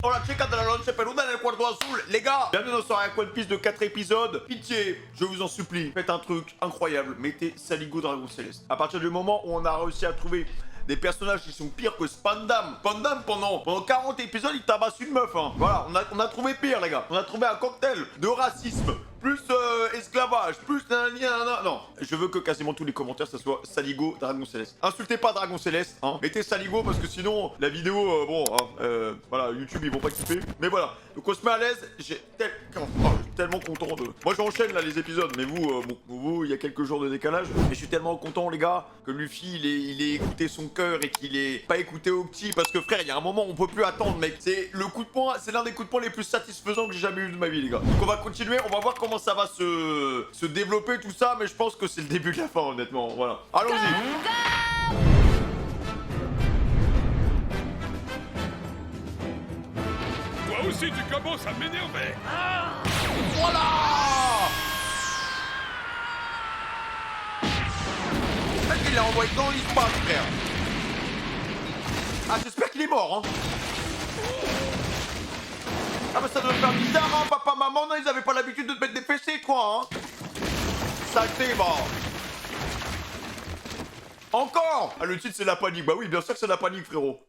Hola chicas de la noche peluda en el cuarto azul. Les gars, bienvenue dans ce Arc One Piece de 4 épisodes. Pitié, je vous en supplie, faites un truc incroyable. Mettez Saligo Dragon Céleste. À partir du moment où on a réussi à trouver des personnages qui sont pires que Spandam. Spandam, pendant 40 épisodes, il tabasse une meuf. Hein. Voilà, on a trouvé pire, les gars. On a trouvé un cocktail de racisme, plus esclavage, plus nanana. Non, je veux que quasiment tous les commentaires, ça soit Saligo Dragon Céleste. Insultez pas Dragon Céleste, hein. Mettez Saligo parce que sinon, la vidéo, voilà, YouTube, ils vont pas kiffer. Mais voilà, donc on se met à l'aise. Je suis tellement content de... Moi, j'enchaîne là les épisodes, mais vous, il y a quelques jours de décalage. Mais je suis tellement content, les gars, que Luffy, il ait écouté son cœur et qu'il ait pas écouté Octi. Parce que frère, il y a un moment où on peut plus attendre, mec. C'est le coup de poing, c'est l'un des coups de poing les plus satisfaisants que j'ai jamais eu de ma vie, les gars. Donc on va continuer, on va voir comment ça va se développer tout ça, mais je pense que c'est le début de la fin, honnêtement. Voilà. Allons-y. Toi aussi, tu commences à m'énerver. Voilà. Mec, il l'a envoyé dans l'espace, frère. Ah, j'espère qu'il est mort, hein. Ah, mais ça doit faire bizarre, hein. Papa, maman, non, ils avaient pas l'habitude de te mettre des fessées, quoi, hein. Saleté, bah. Encore. Ah, le titre, c'est la panique. Bah oui, bien sûr que c'est la panique, frérot.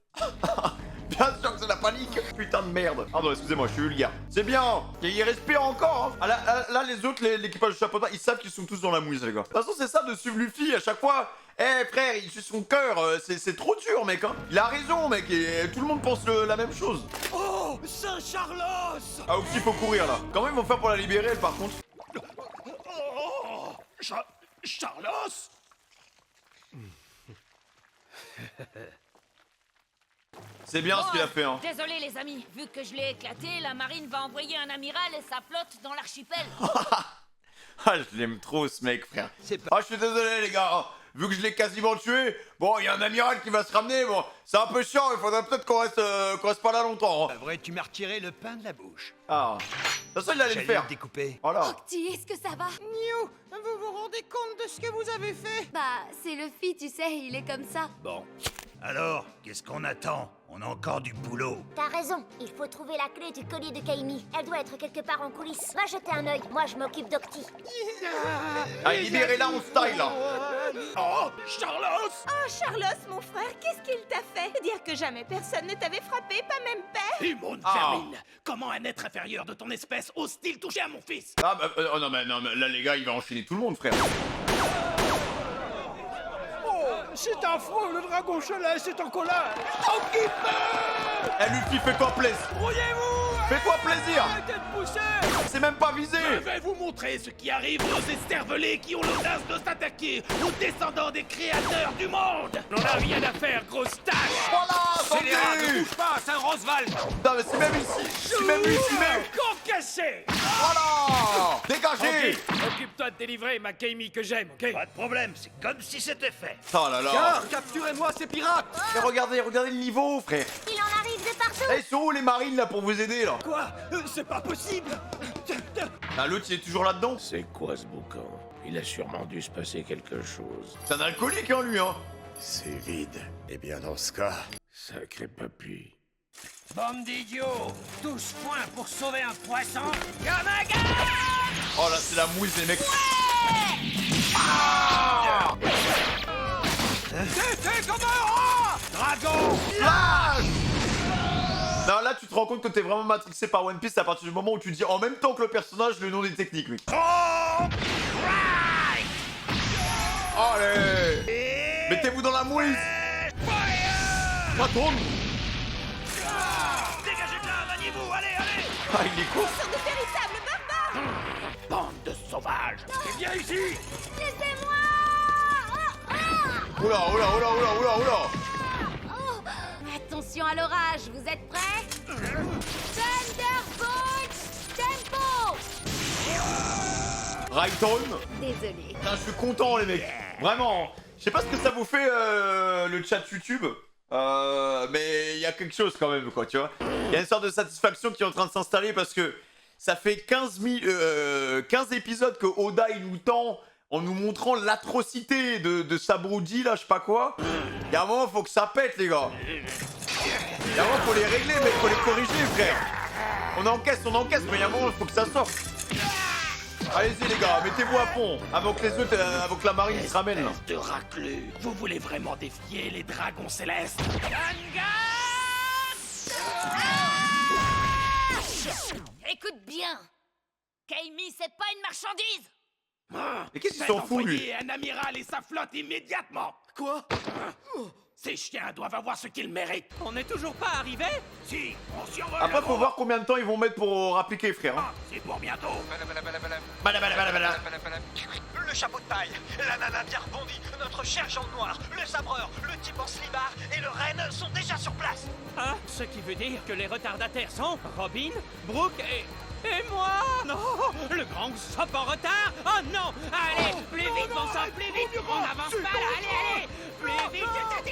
Bien sûr que c'est la panique. Putain de merde. Pardon, excusez-moi, je suis vulgaire. C'est bien. Il respire encore, hein. Ah, là, les autres, l'équipage de chapeautin, ils savent qu'ils sont tous dans la mouise, les gars. De toute façon, c'est ça de suivre Luffy à chaque fois. Eh frère, il suit son cœur, c'est trop dur, mec, hein. Il a raison, mec, et tout le monde pense la même chose. Oh, Saint-Charlos! Ah, Oxy, faut courir, là. Comment ils vont faire pour la libérer, elle, par contre? Oh, Charlos? C'est bien ce qu'il a fait, hein. Désolé les amis, vu que je l'ai éclaté, la marine va envoyer un amiral et sa flotte dans l'archipel. Ah, je l'aime trop, ce mec, frère. Ah, je suis désolé, les gars. Vu que je l'ai quasiment tué, bon, il y a un amiral qui va se ramener, bon, c'est un peu chiant, il faudrait peut-être qu'on reste pas là longtemps. Hein. Vrai, tu m'as retiré le pain de la bouche. Ah, de toute façon, il allait le faire. Découper. Voilà. Octi, est-ce que ça va? Niou, vous vous rendez compte de ce que vous avez fait? Bah, c'est Luffy, tu sais, il est comme ça. Bon. Alors, qu'est-ce qu'on attend? On a encore du boulot. T'as raison, il faut trouver la clé du collier de Kaimi. Elle doit être quelque part en coulisses. Va jeter un œil, moi je m'occupe d'Octi. Ah, libérez-la en style, là. Oh, Charlos! Oh, Charlos, mon frère, qu'est-ce qu'il t'a fait? Dire que jamais personne ne t'avait frappé, pas même père? Immonde vermine! Comment un être inférieur de ton espèce ose-t-il toucher à mon fils? Ah, bah, non, mais là, les gars, il va enchaîner tout le monde, frère. C'est affreux, le dragon céleste est en colère. Eh, Luffy, fais-toi plaisir. Brouillez-vous. Fais-toi plaisir. Arrêtez de pousser. C'est même pas visé. Je vais vous montrer ce qui arrive aux écervelés qui ont l'audace de s'attaquer aux descendants des créateurs du monde. On en a rien à faire, grosse tâche. Voilà, Scélérat, ne santé. bouge pas, Saint-Roswald. Non, mais c'est même ici. C'est même ici, même. Camp cassé. Voilà. Dégagez. Occupe-toi de délivrer ma Kaimi que j'aime, ok? Pas de problème, c'est comme si c'était fait. Oh là là. Tiens, capturez-moi ces pirates. Mais regardez le niveau, frère. Il en arrive de partout. Eh, ils sont où les marines, là, pour vous aider, là? Quoi? C'est pas possible. Ah, l'autre, il est toujours là-dedans. C'est quoi ce boucan? Il a sûrement dû se passer quelque chose. C'est un alcoolique, hein, lui, hein. C'est vide. Eh bien, dans ce cas, sacré papy. Bande d'idiots. 12 points pour sauver un poisson. Oh là, c'est la mouise, les mecs. C'est comme un rat. Dragon. Flash. Non, là, tu te rends compte que t'es vraiment matrixé par One Piece à partir du moment où tu dis en même temps que le personnage le nom des techniques, mec. Allez. Mettez-vous dans la mouise. Ça tourne. Dégagez de là, maniez-vous, allez, allez! Ah, il est con. Ce sont de véritables barbares! Bande de sauvages! Et viens ici. Laissez-moi. Oula. Oh, attention à l'orage, vous êtes prêts? Thunderbolt Tempo! Right on. Désolé. Putain, je suis content, les mecs. Vraiment. Je sais pas ce que ça vous fait, le chat YouTube. Mais il y a quelque chose quand même, quoi, tu vois. Il y a une sorte de satisfaction qui est en train de s'installer parce que ça fait 15 épisodes que Oda, il nous tend en nous montrant l'atrocité de Sabrudi, là, je sais pas quoi. Il y a un moment, faut que ça pète, les gars. D'abord, faut les régler, mais faut les corriger, frère. On encaisse, mais il y a un moment, il faut que ça sorte. Allez-y, les gars, mettez-vous à fond. Avant que les autres, avant que la marine se ramène, là. De raclure. Vous voulez vraiment défier les dragons célestes? Écoute bien. Kaimi, c'est pas une marchandise. Mais qu'est-ce qu'il s'en fout, lui? Envoyez un amiral et sa flotte immédiatement. Quoi? Ces chiens doivent avoir ce qu'ils méritent. On n'est toujours pas arrivé? Si, on survole. Après, faut voir combien de temps ils vont mettre pour rappliquer, frère. Ah, c'est pour bientôt. Le chapeau de paille, la nana bien rebondie, notre cher Jean Noir, le sabreur, le type en slibard et le renne sont déjà sur place. Ah, ce qui veut dire que les retardataires sont Robin, Brooke et moi. Non, le grand Usopp en retard. Oh non, allez, plus vite, bon sang, plus vite. On n'avance pas là, allez, plus vite, je te dis.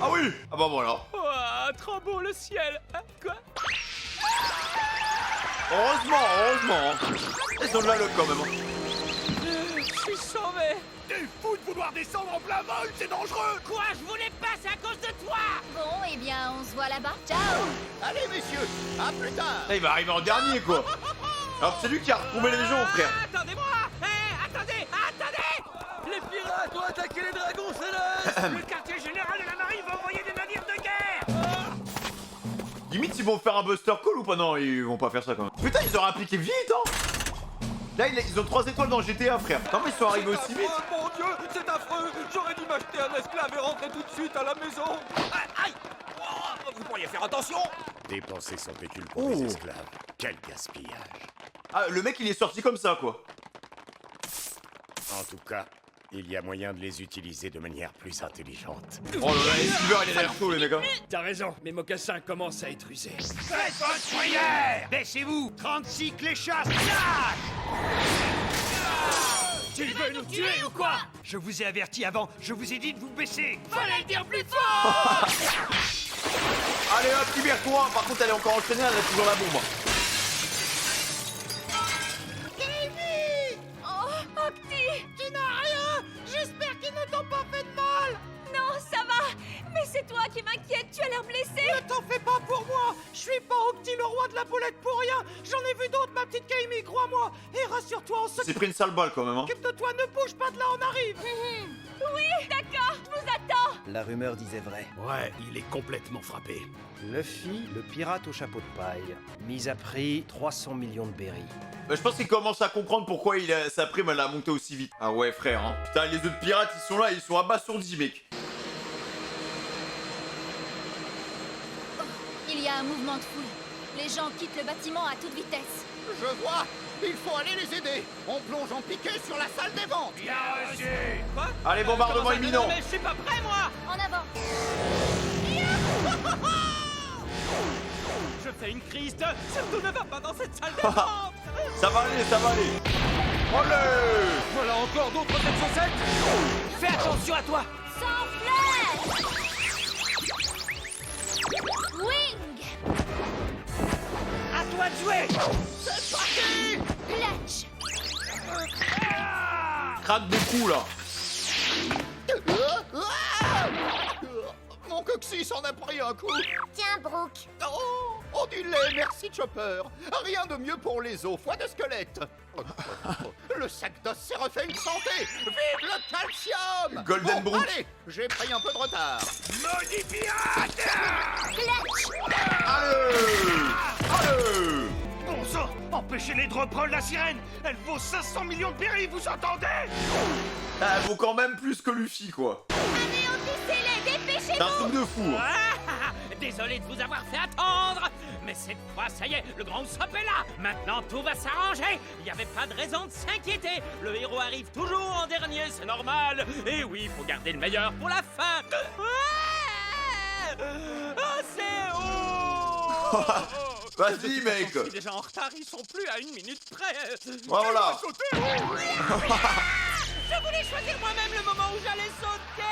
Ah oui. Ah bah voilà. Oh, trop beau le ciel. Ah, quoi? Heureusement. Ils sont de la luck quand même. Je suis sauvé. T'es fou de vouloir descendre en plein vol, c'est dangereux. Quoi? Je voulais pas, c'est à cause de toi. Bon, eh bien, on se voit là-bas. Ciao! Allez messieurs, à plus tard. Il va arriver en dernier, quoi. Alors c'est lui qui a retrouvé les gens, frère. Attendez-moi. Attendez. Les pirates ont attaqué les dragons célestes. Le quartier général de la marine va envoyer des navires de guerre. Limite, ils vont faire un Buster Call ou pas? Non, ils vont pas faire ça quand même. Putain, ils auraient appliqué vite, hein. Là, ils ont 3 étoiles dans GTA, frère. Comment ils sont arrivés aussi vite? Oh mon Dieu, c'est affreux. J'aurais dû m'acheter un esclave et rentrer tout de suite à la maison. Aïe. Oh, vous pourriez faire attention. Dépenser son pécule pour les esclaves. Quel gaspillage. Ah, le mec, il est sorti comme ça, quoi. En tout cas, il y a moyen de les utiliser de manière plus intelligente. Oh là là, Silver, il est l'air chaud, les mecs. T'as raison, mes mocassins commencent à être usés. Faites votre prière. Baissez-vous, 36 cléchasses. Tu veux nous tuer ou quoi? Je vous ai averti avant, je vous ai dit de vous baisser. Fallait le dire plus fort. Allez hop, libère-toi. Par contre, elle est encore enchaînée, elle a toujours la bombe. Oh, Octi! Tu n'as rien. J'espère qu'ils ne t'ont pas fait de mal. Non, ça va! Mais c'est toi qui m'inquiète, tu as l'air blessé! Ne t'en fais pas pour moi. Je suis pas Octi, le roi de la boulette pour rien. J'en ai vu d'autres, ma petite Kaimi, crois-moi. Et rassure-toi, on C'est pris une sale balle quand même, hein. s'occupe de toi. Ne bouge pas de là, on arrive. Oui, d'accord, je vous attends! La rumeur disait vrai. Ouais, il est complètement frappé. Luffy, le pirate au chapeau de paille, mise à prix 300 millions de berries. Je pense qu'il commence à comprendre pourquoi sa prime elle a monté aussi vite. Ah ouais, frère, hein. Putain, les autres pirates, ils sont là, ils sont abasourdis, mec. Il y a un mouvement de foule. Les gens quittent le bâtiment à toute vitesse. Je vois, il faut aller les aider. On plonge en piqué sur la salle des ventes. Bien reçu. Quoi? Allez, bombardement Comment ça, imminent. non, mais je suis pas prêt, moi. En avant! Je fais une crise de... Surtout ne va pas dans cette salle d'attente. Ça va aller, ça va aller. Allez. Voilà encore d'autres têtes chaussettes. Fais attention à toi. Sans flèche! Wing! À toi de jouer. Clutch! Craque de coups, là. Mon coccyx en a pris un coup. Tiens, Brooke. Oh, du lait, merci Chopper. Rien de mieux pour les os, foie de squelette. Le sac d'os s'est refait une santé. Vive le calcium. Golden Bon, Brooke. allez, j'ai pris un peu de retard. Maudit pirate. Clutch! Allez. Bon sang, empêchez-les de reprendre la sirène. Elle vaut 500 millions de berries, vous entendez? Elle vaut quand même plus que Luffy, quoi. Anéantissez-les, C'est un dépêchez-vous! truc de fou, hein. Ah, désolé de vous avoir fait attendre. Mais cette fois, ça y est, le grand Usopp est là. Maintenant, tout va s'arranger. Il n'y avait pas de raison de s'inquiéter. Le héros arrive toujours en dernier, c'est normal. Et oui, faut garder le meilleur pour la fin. Ah, c'est haut. Vas-y, mec. Je suis déjà en retard, ils sont plus à 1 minute près. Voilà. Je voulais choisir moi-même le moment où j'allais sauter.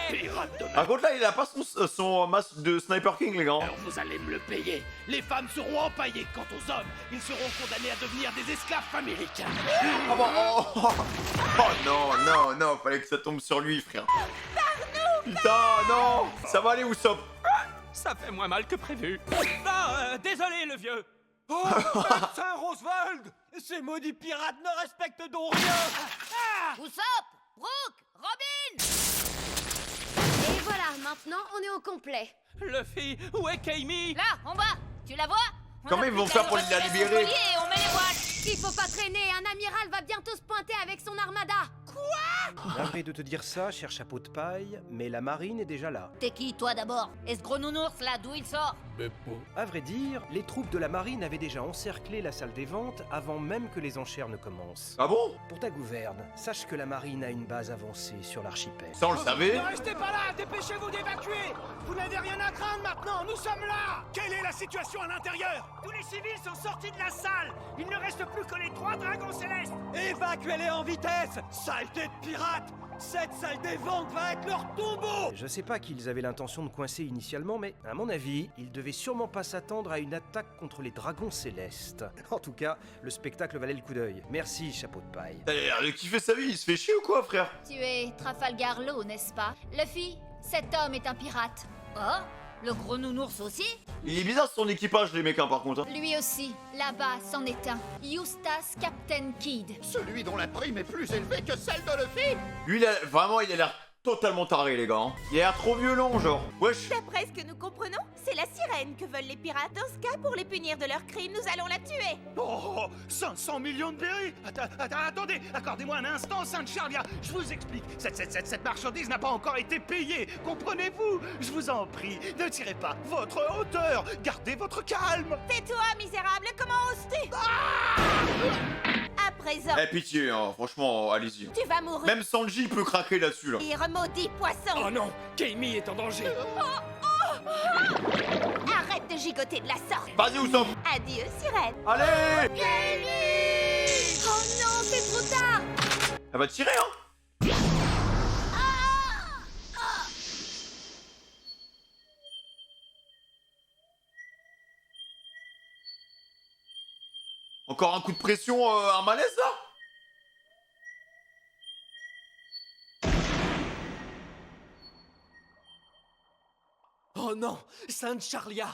Pirate de Par contre, là, il a pas son masque de Sniper King, les gars. Alors vous allez me le payer. Les femmes seront empaillées. Quant aux hommes, ils seront condamnés à devenir des esclaves américains. Ah bon, oh non, fallait que ça tombe sur lui, frère. Par nous! Putain, non. Ça va aller, Usopp? Ça fait moins mal que prévu. Désolé, le vieux. Oh, Saint-Roswald! Ces maudits pirates ne respectent donc rien! Usopp, Brooke, Robin! Et voilà, maintenant on est au complet. Luffy, où est Kaimi? Là, en bas, tu la vois? Comment ils vont faire pour la libérer? Et on met les voiles. Il faut pas traîner, un amiral va bientôt se pointer avec son armada. Navré de te dire ça, cher chapeau de paille, mais la marine est déjà là. T'es qui, toi, d'abord? Et ce gros nounours, là, d'où il sort? À vrai dire, les troupes de la marine avaient déjà encerclé la salle des ventes avant même que les enchères ne commencent. Ah bon? Pour ta gouverne, sache que la marine a une base avancée sur l'archipel. Ça, on le savait. Ne restez pas là! Dépêchez-vous d'évacuer! Vous n'avez rien à craindre maintenant! Nous sommes là! Quelle est la situation à l'intérieur? Tous les civils sont sortis de la salle! Il ne reste plus que les 3 dragons célestes! Évacuez-les en vitesse! Saleté de pirates! Cette salle des ventes va être leur tombeau! Je sais pas qu'ils avaient l'intention de coincer initialement, mais à mon avis, ils devaient sûrement pas s'attendre à une attaque contre les dragons célestes. En tout cas, le spectacle valait le coup d'œil. Merci, chapeau de paille. T'as l'air de kiffer sa vie, il se fait chier ou quoi, frère? Tu es Trafalgar Law, n'est-ce pas? Luffy, cet homme est un pirate. Oh, le gros nounours aussi? Il est bizarre son équipage, les mecs, par contre. Hein. Lui aussi, là-bas, c'en est un. Eustace Captain Kidd. Celui dont la prime est plus élevée que celle de Luffy. Lui, vraiment, il a l'air totalement taré, les gars. Hein. Il a l'air trop violent, genre. Wesh. D'après ce que nous comprenons, c'est la sirène que veulent les pirates. Dans ce cas, pour les punir de leurs crimes, nous allons la tuer. Oh, 500 millions de berries. Attendez, accordez-moi un instant, Sainte Charlia. Je vous explique. Cette marchandise n'a pas encore été payée. Comprenez-vous? Je vous en prie, ne tirez pas votre hauteur. Gardez votre calme. Tais-toi, misérable, comment oses-tu? À présent, Eh, pitié, hein. Franchement, allez-y. tu vas mourir. Même Sanji peut craquer là-dessus, là. Pire maudit poisson. Oh non! Kaimi est en danger! Arrête de gigoter de la sorte. Vas-y, Usopp. Adieu, sirène. Allez. Oh non, c'est trop tard! Elle va tirer, hein. Encore un coup de pression, un malaise, là? Oh non! Sainte Charlia!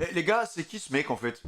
Eh, les gars, c'est qui ce mec, en fait?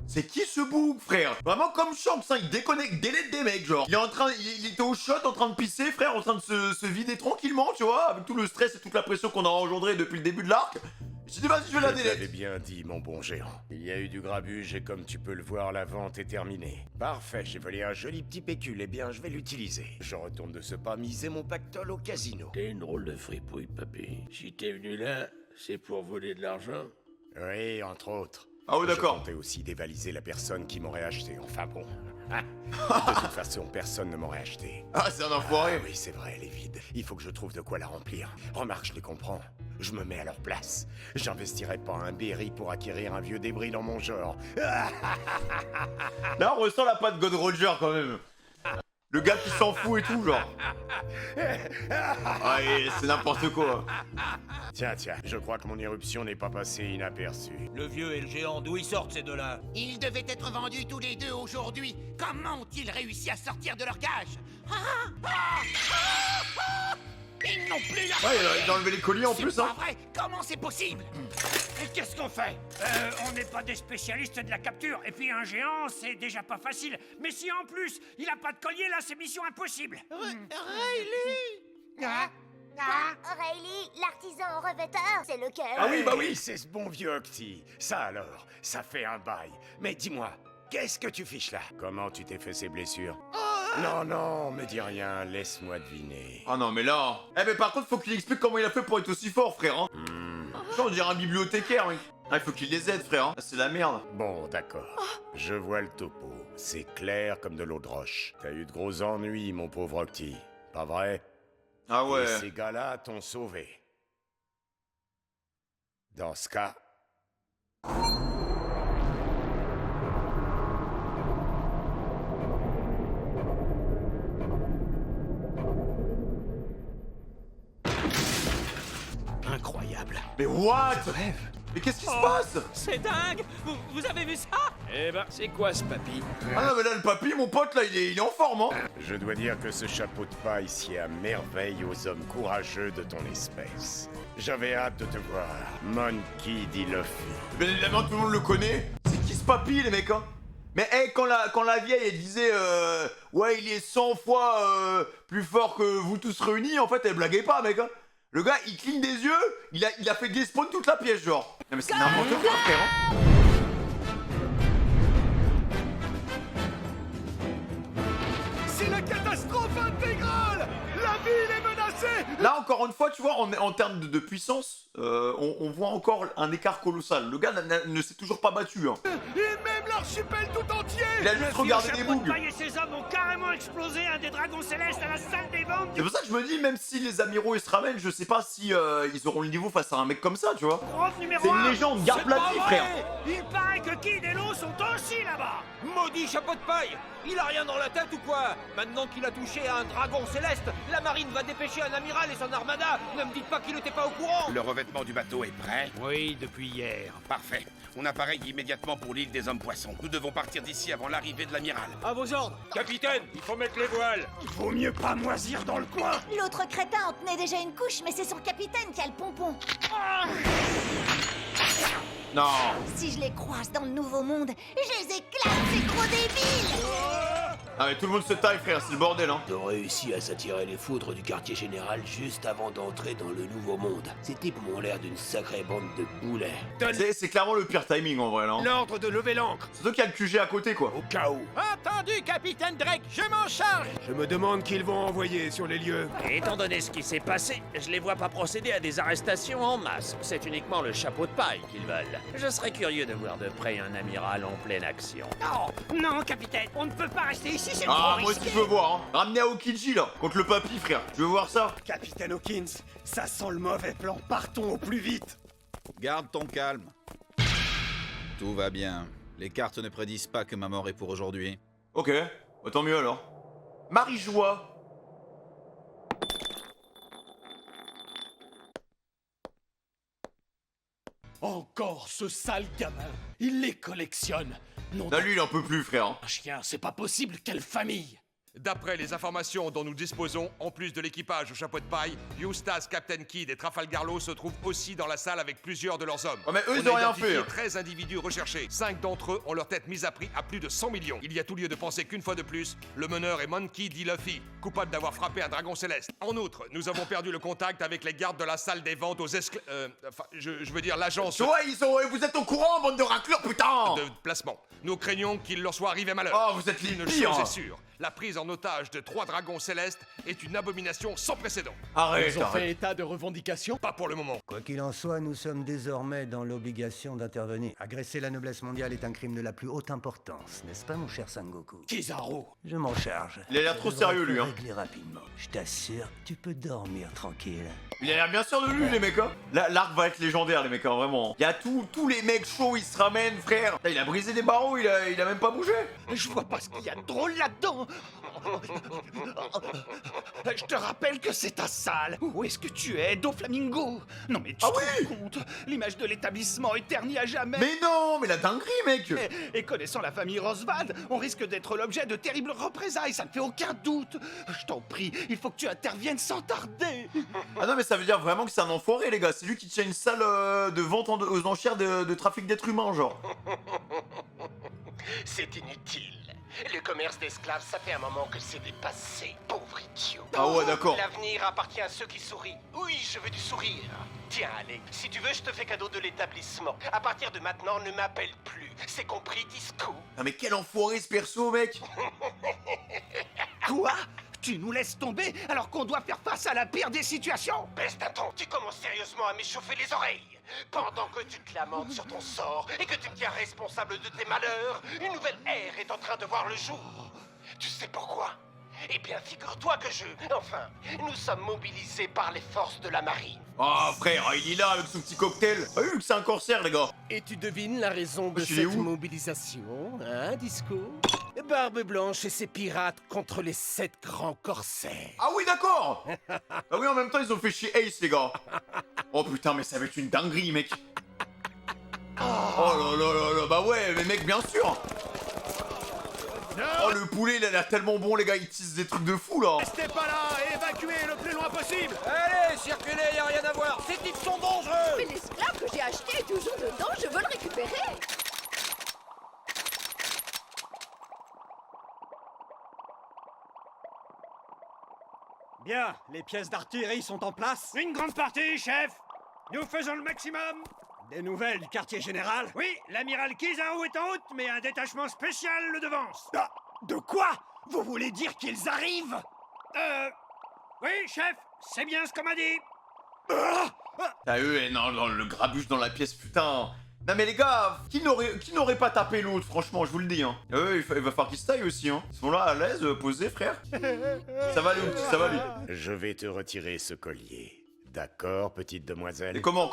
C'est qui ce bouc, frère? Vraiment comme Shanks, hein, il déconnecte, délète des mecs, genre. Il était au shot en train de pisser, frère, en train de se vider tranquillement, tu vois, avec tout le stress et toute la pression qu'on a engendré depuis le début de l'arc. J'ai dit, vas-y, je vais la Je t'avais délète. bien dit, mon bon géant. Il y a eu du grabuge et comme tu peux le voir, la vente est terminée. Parfait, j'ai volé un joli petit pécule, eh bien, je vais l'utiliser. Je retourne de ce pas miser mon pactole au casino. T'es une drôle de fripouille, papy. Si t'es venu là, c'est pour voler de l'argent? Oui, entre autres. Ah oui, d'accord. Je comptais aussi dévaliser la personne qui m'aurait acheté. Enfin bon. De toute façon, personne ne m'aurait acheté. Ah, c'est un enfoiré. Oui, c'est vrai, elle est vide. Il faut que je trouve de quoi la remplir. Remarque, je les comprends. Je me mets à leur place. J'investirais pas un berry pour acquérir un vieux débris dans mon genre. Là, on ressent la patte God Roger, quand même. Le gars qui s'en fout et tout, genre. Ah, c'est n'importe quoi. Tiens, je crois que mon éruption n'est pas passée inaperçue. Le vieux et le géant, d'où ils sortent ces deux-là? Ils devaient être vendus tous les deux aujourd'hui. Comment ont-ils réussi à sortir de leur cage? Ils n'ont plus la... Ouais, il a enlevé les colis en plus, C'est hein. pas vrai. Comment c'est possible? Et qu'est-ce qu'on fait? On n'est pas des spécialistes de la capture, et puis un géant, c'est déjà pas facile. Mais si en plus, il a pas de collier, là, c'est mission impossible. Rayleigh, l'artisan revêteur, c'est lequel? Ah oui, bah oui, c'est ce bon vieux Octi. Ça alors, ça fait un bail. Mais dis-moi, qu'est-ce que tu fiches là? Comment tu t'es fait ces blessures? Non, me dis rien, laisse-moi deviner. Ah non, mais là... Eh, mais par contre, faut qu'il explique comment il a fait pour être aussi fort, frère, hein. Ça, on dirait un bibliothécaire, mec. Ah, il faut qu'il les aide, frère. Hein. C'est la merde. Bon, d'accord. Je vois le topo. C'est clair comme de l'eau de roche. T'as eu de gros ennuis, mon pauvre Octi. Pas vrai? Ah ouais. Et ces gars-là t'ont sauvé. Dans ce cas... Incroyable. Mais what? Mais qu'est-ce qui se passe? C'est dingue. Vous avez vu ça? Eh ben, c'est quoi ce papy? Ah non, mais là, le papy, mon pote, là, il est en forme, hein. Je dois dire que ce chapeau de paille sied à merveille aux hommes courageux de ton espèce. J'avais hâte de te voir. Monkey D. Luffy. Bien évidemment, tout le monde le connaît. C'est qui ce papy, les mecs, hein? Mais hey, quand la vieille, elle disait ouais, il est 100 fois plus fort que vous tous réunis, en fait, elle blaguait pas, mec, hein. Le gars, il cligne des yeux, il a fait despawn toute la pièce, genre. Non mais c'est n'importe quoi, frère, hein. C'est la catastrophe intégrale. La ville est menacée. Là, encore une fois, tu vois, en termes de puissance, on voit encore un écart colossal. Le gars ne s'est toujours pas battu, hein. Et même l'archipel tout entier. Il a juste regardé des bougs. Et ses hommes ont carrément explosé un des dragons célestes à la salle des ventes. C'est pour ça que je me dis, même si les amiraux ils se ramènent, je sais pas si ils auront le niveau face à un mec comme ça, tu vois. C'est une légende, garde la vie, frère. Il paraît que Kid et Lo sont aussi là-bas. Maudit chapeau de paille. Il a rien dans la tête ou quoi? Maintenant qu'il a touché à un dragon céleste, la marine va dépêcher un amiral et son armada. Ne me dites pas qu'il n'était pas au courant. Le revêtement du bateau est prêt? Oui, depuis hier. Parfait. On appareille immédiatement pour l'île des hommes poissons. Nous devons partir d'ici avant l'arrivée de l'amiral. À vos ordres. Capitaine, il faut mettre les voiles. Il vaut mieux pas moisir dans le coin. L'autre crétin en tenait déjà une couche, mais c'est son capitaine qui a le pompon. Non. Si je les croise dans le Nouveau Monde, je les éclate, c'est trop débile. Ah mais tout le monde se taille, frère, c'est le bordel, hein. Ils ont réussi à s'attirer les foudres du quartier général juste avant d'entrer dans le Nouveau Monde. Ces types m'ont l'air d'une sacrée bande de boulets. C'est clairement le pire timing, en vrai, là. Hein. L'ordre de lever l'ancre. Surtout qu'il y a le QG à côté, quoi. Au cas où. Entendu, capitaine Drake, je m'en charge. Je me demande qui ils vont envoyer sur les lieux. Et étant donné ce qui s'est passé, je les vois pas procéder à des arrestations en masse. C'est uniquement le chapeau de paille qu'ils veulent. Je serais curieux de voir de près un amiral en pleine action. Non, capitaine, on ne peut pas rester ici, c'est Ah, trop moi aussi risqué. je veux voir, hein. Ramenez Aokiji, là, contre le papy, frère. Je veux voir ça. Capitaine Hawkins, ça sent le mauvais plan. Partons au plus vite. Garde ton calme. Tout va bien. Les cartes ne prédisent pas que ma mort est pour aujourd'hui. Ok, bah, tant mieux alors. Marie-Joie. Encore ce sale gamin. Il les collectionne. Non, Là, lui, il en peut plus, frère. un chien, c'est pas possible. Quelle famille. D'après les informations dont nous disposons, en plus de l'équipage au chapeau de paille, Eustace, Captain Kidd et Trafalgar Law se trouvent aussi dans la salle avec plusieurs de leurs hommes. Ouais, mais eux, ils On ont a rien identifié fait. 13 individus recherchés. 5 d'entre eux ont leur tête mise à prix à plus de 100 millions. Il y a tout lieu de penser qu'une fois de plus, le meneur est Monkey D. Luffy, coupable d'avoir frappé un dragon céleste. En outre, nous avons perdu le contact avec les gardes de la salle des ventes aux je veux dire l'agence Tu vois, vous êtes au courant, bande de racleurs, putain. de placement. Nous craignons qu'il leur soit arrivé malheur. Oh, vous êtes les Une pires. chose est sûre, la prise en otage de 3 dragons célestes est une abomination sans précédent. Arrête, Ils ont fait arrête. état de revendications. Pas pour le moment. Quoi qu'il en soit, nous sommes désormais dans l'obligation d'intervenir. Agresser la noblesse mondiale est un crime de la plus haute importance, n'est-ce pas, mon cher Sangoku? Kizaru. Je m'en charge. Il a l'air trop Je devrais sérieux, lui, te hein. régler rapidement. Je t'assure, tu peux dormir tranquille. Il a l'air bien sûr de lui, les mecs, hein. L'arc va être légendaire, les mecs, hein, vraiment. Il y a tous les mecs chauds, ils se ramènent, frère. Il a brisé des barreaux, il a même pas bougé. Je vois pas ce qu'il y a de drôle là-dedans. Je te rappelle que c'est ta salle. Où est-ce que tu es, Doflamingo? Non mais tu te rends compte? L'image de l'établissement est ternie à jamais. Mais non, mais la dinguerie, mec. Et connaissant la famille Roswald, on risque d'être l'objet de terribles représailles, ça ne fait aucun doute. Je t'en prie, il faut que tu interviennes sans tarder. Ah non, mais ça veut dire vraiment que c'est un enfoiré, les gars. C'est lui qui tient une salle de vente aux enchères de trafic d'êtres humains, genre. C'est inutile. Le commerce d'esclaves, ça fait un moment que c'est dépassé. Pauvre idiot. Ah ouais, d'accord. L'avenir appartient à ceux qui sourient. Oui, je veux du sourire. Tiens, allez, si tu veux, je te fais cadeau de l'établissement. À partir de maintenant, ne m'appelle plus. C'est compris, Disco? Ah mais quel enfoiré ce perso, mec. Quoi? Tu nous laisses tomber alors qu'on doit faire face à la pire des situations? Baisse d'un ton, tu commences sérieusement à m'échauffer les oreilles. Pendant que tu te lamentes sur ton sort et que tu te tiens responsable de tes malheurs, une nouvelle ère est en train de voir le jour. Tu sais pourquoi? Eh bien, figure-toi que nous sommes mobilisés par les forces de la marine. Oh frère, il est là avec son petit cocktail. Ah oui, que c'est un corsaire les gars. Et tu devines la raison de Il est cette où mobilisation, hein, Disco? Barbe Blanche et ses pirates contre les 7 grands corsaires. Ah oui, d'accord. Ah oui, en même temps, ils ont fait chier Ace, les gars. Oh putain, mais ça va être une dinguerie, mec. Oh là là là là, bah ouais, mais mec, bien sûr. Oh, le poulet, il a l'air tellement bon, les gars, il tisse des trucs de fou, là. Restez pas là et évacuez le plus loin possible. Allez, circulez, y a rien à voir. Ces types sont dangereux. Mais l'esclave que j'ai acheté est toujours dedans, je veux le récupérer. Bien, les pièces d'artillerie sont en place. Une grande partie, chef. Nous faisons le maximum. Des nouvelles du quartier général? Oui, l'amiral Kizaru est en route, mais un détachement spécial le devance. Ah, de quoi? Vous voulez dire qu'ils arrivent? Oui, chef, c'est bien ce qu'on m'a dit. Ah eux, non, non, le grabuge dans la pièce, putain. Non mais les gars, qui n'aurait pas tapé l'autre, franchement, je vous le dis, hein. Il va falloir qu'ils se taillent aussi, hein. Ils sont là, à l'aise, posés, frère. Ça va aller, mon petit, ça va aller. Je vais te retirer ce collier. D'accord, petite demoiselle? Et comment?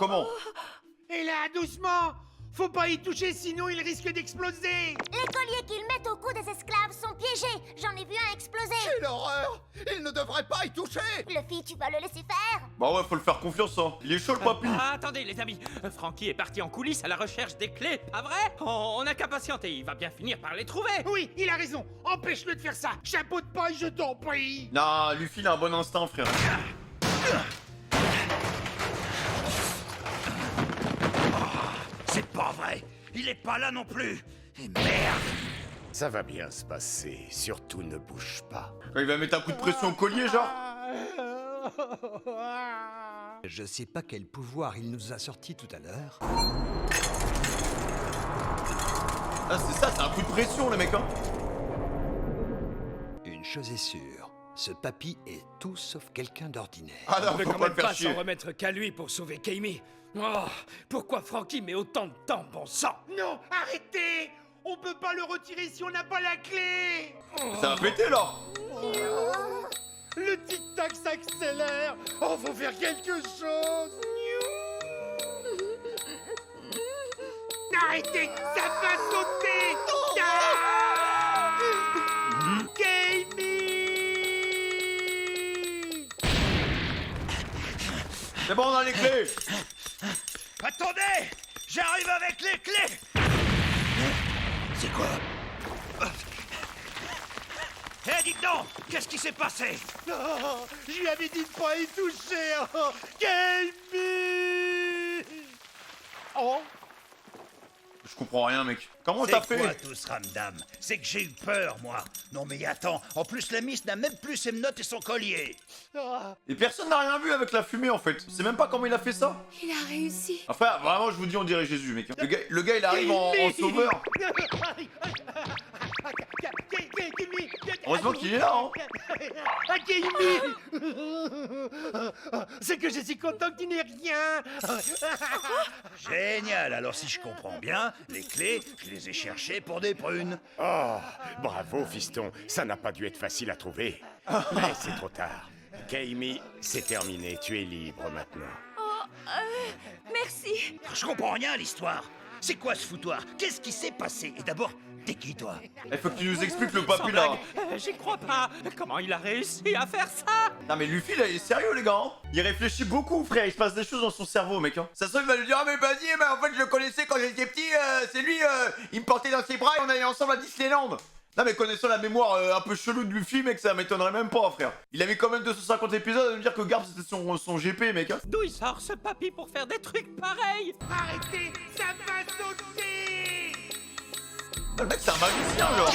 Et là, doucement. Faut pas y toucher, sinon il risque d'exploser. Les colliers qu'ils mettent au cou des esclaves sont piégés. J'en ai vu un exploser. Quelle horreur! Il ne devrait pas y toucher! Luffy, tu vas le laisser faire? Bah ouais, faut le faire confiance, hein. Il est chaud, le papy. Attendez, les amis. Frankie est parti en coulisses à la recherche des clés, pas vrai? On n'a qu'à patienter, il va bien finir par les trouver. Oui, il a raison. Empêche-le de faire ça. Chapeau de paille, je t'en prie. Non, Luffy, il a un bon instinct, frère. C'est pas vrai. Il est pas là non plus. Et merde. Ça va bien se passer, surtout ne bouge pas. Il va mettre un coup de pression au collier, genre. Je sais pas quel pouvoir il nous a sorti tout à l'heure. Ah, c'est ça, c'est un coup de pression, les mecs, hein. Une chose est sûre, ce papy est tout sauf quelqu'un d'ordinaire. Ah non, On peut faut quand pas même le faire pas chier. s'en remettre qu'à lui pour sauver Keimi. Oh, pourquoi Frankie met autant de temps, bon sang? Non, arrêtez. On peut pas le retirer si on n'a pas la clé. Ça va péter, là. Le tic-tac s'accélère. Oh, faut faire quelque chose. Arrêtez, ça va sauter. Keimi. C'est bon, on a les clés. Attendez, j'arrive avec les clés. C'est quoi? Eh, dites donc, qu'est-ce qui s'est passé? Oh, je lui avais dit de pas y toucher. Oh, Keimi. Oh. Je comprends rien, mec. Comment C'est t'as fait? quoi tout ce ramdam? C'est que j'ai eu peur, moi. Non mais attends, en plus la miss n'a même plus ses menottes et son collier. Et personne n'a rien vu avec la fumée, en fait. C'est même pas comment il a fait ça. Il a réussi. Enfin, vraiment, je vous dis, on dirait Jésus, mec. Le gars il arrive en sauveur. Heureusement qu'il est là, hein. C'est que je suis content que tu n'aies rien. Génial, alors si je comprends bien, les clés, je les ai cherchées pour des prunes. Oh, bravo, fiston. Ça n'a pas dû être facile à trouver. Mais c'est trop tard. Keimi, c'est terminé. Tu es libre maintenant. Oh, merci. Je comprends rien à l'histoire. C'est quoi ce foutoir? Qu'est-ce qui s'est passé? Et d'abord, t'es qui toi? Il faut que tu nous expliques le Sans papy, là. blague, j'y crois pas. Comment il a réussi à faire ça? Non mais Luffy là il est sérieux les gars, hein. Il réfléchit beaucoup frère, il se passe des choses dans son cerveau mec, hein. Ça se trouve il va lui dire ah mais vas-y, mais en fait je le connaissais quand j'étais petit, c'est lui, il me portait dans ses bras et on allait ensemble à Disneyland. Non mais connaissant la mémoire un peu chelou de Luffy mec, ça m'étonnerait même pas frère. Il avait quand même 250 épisodes à me dire que Garp c'était son GP mec, hein. D'où il sort ce papy pour faire des trucs pareils? Arrêtez, ça va sauter. Le mec c'est un magicien genre.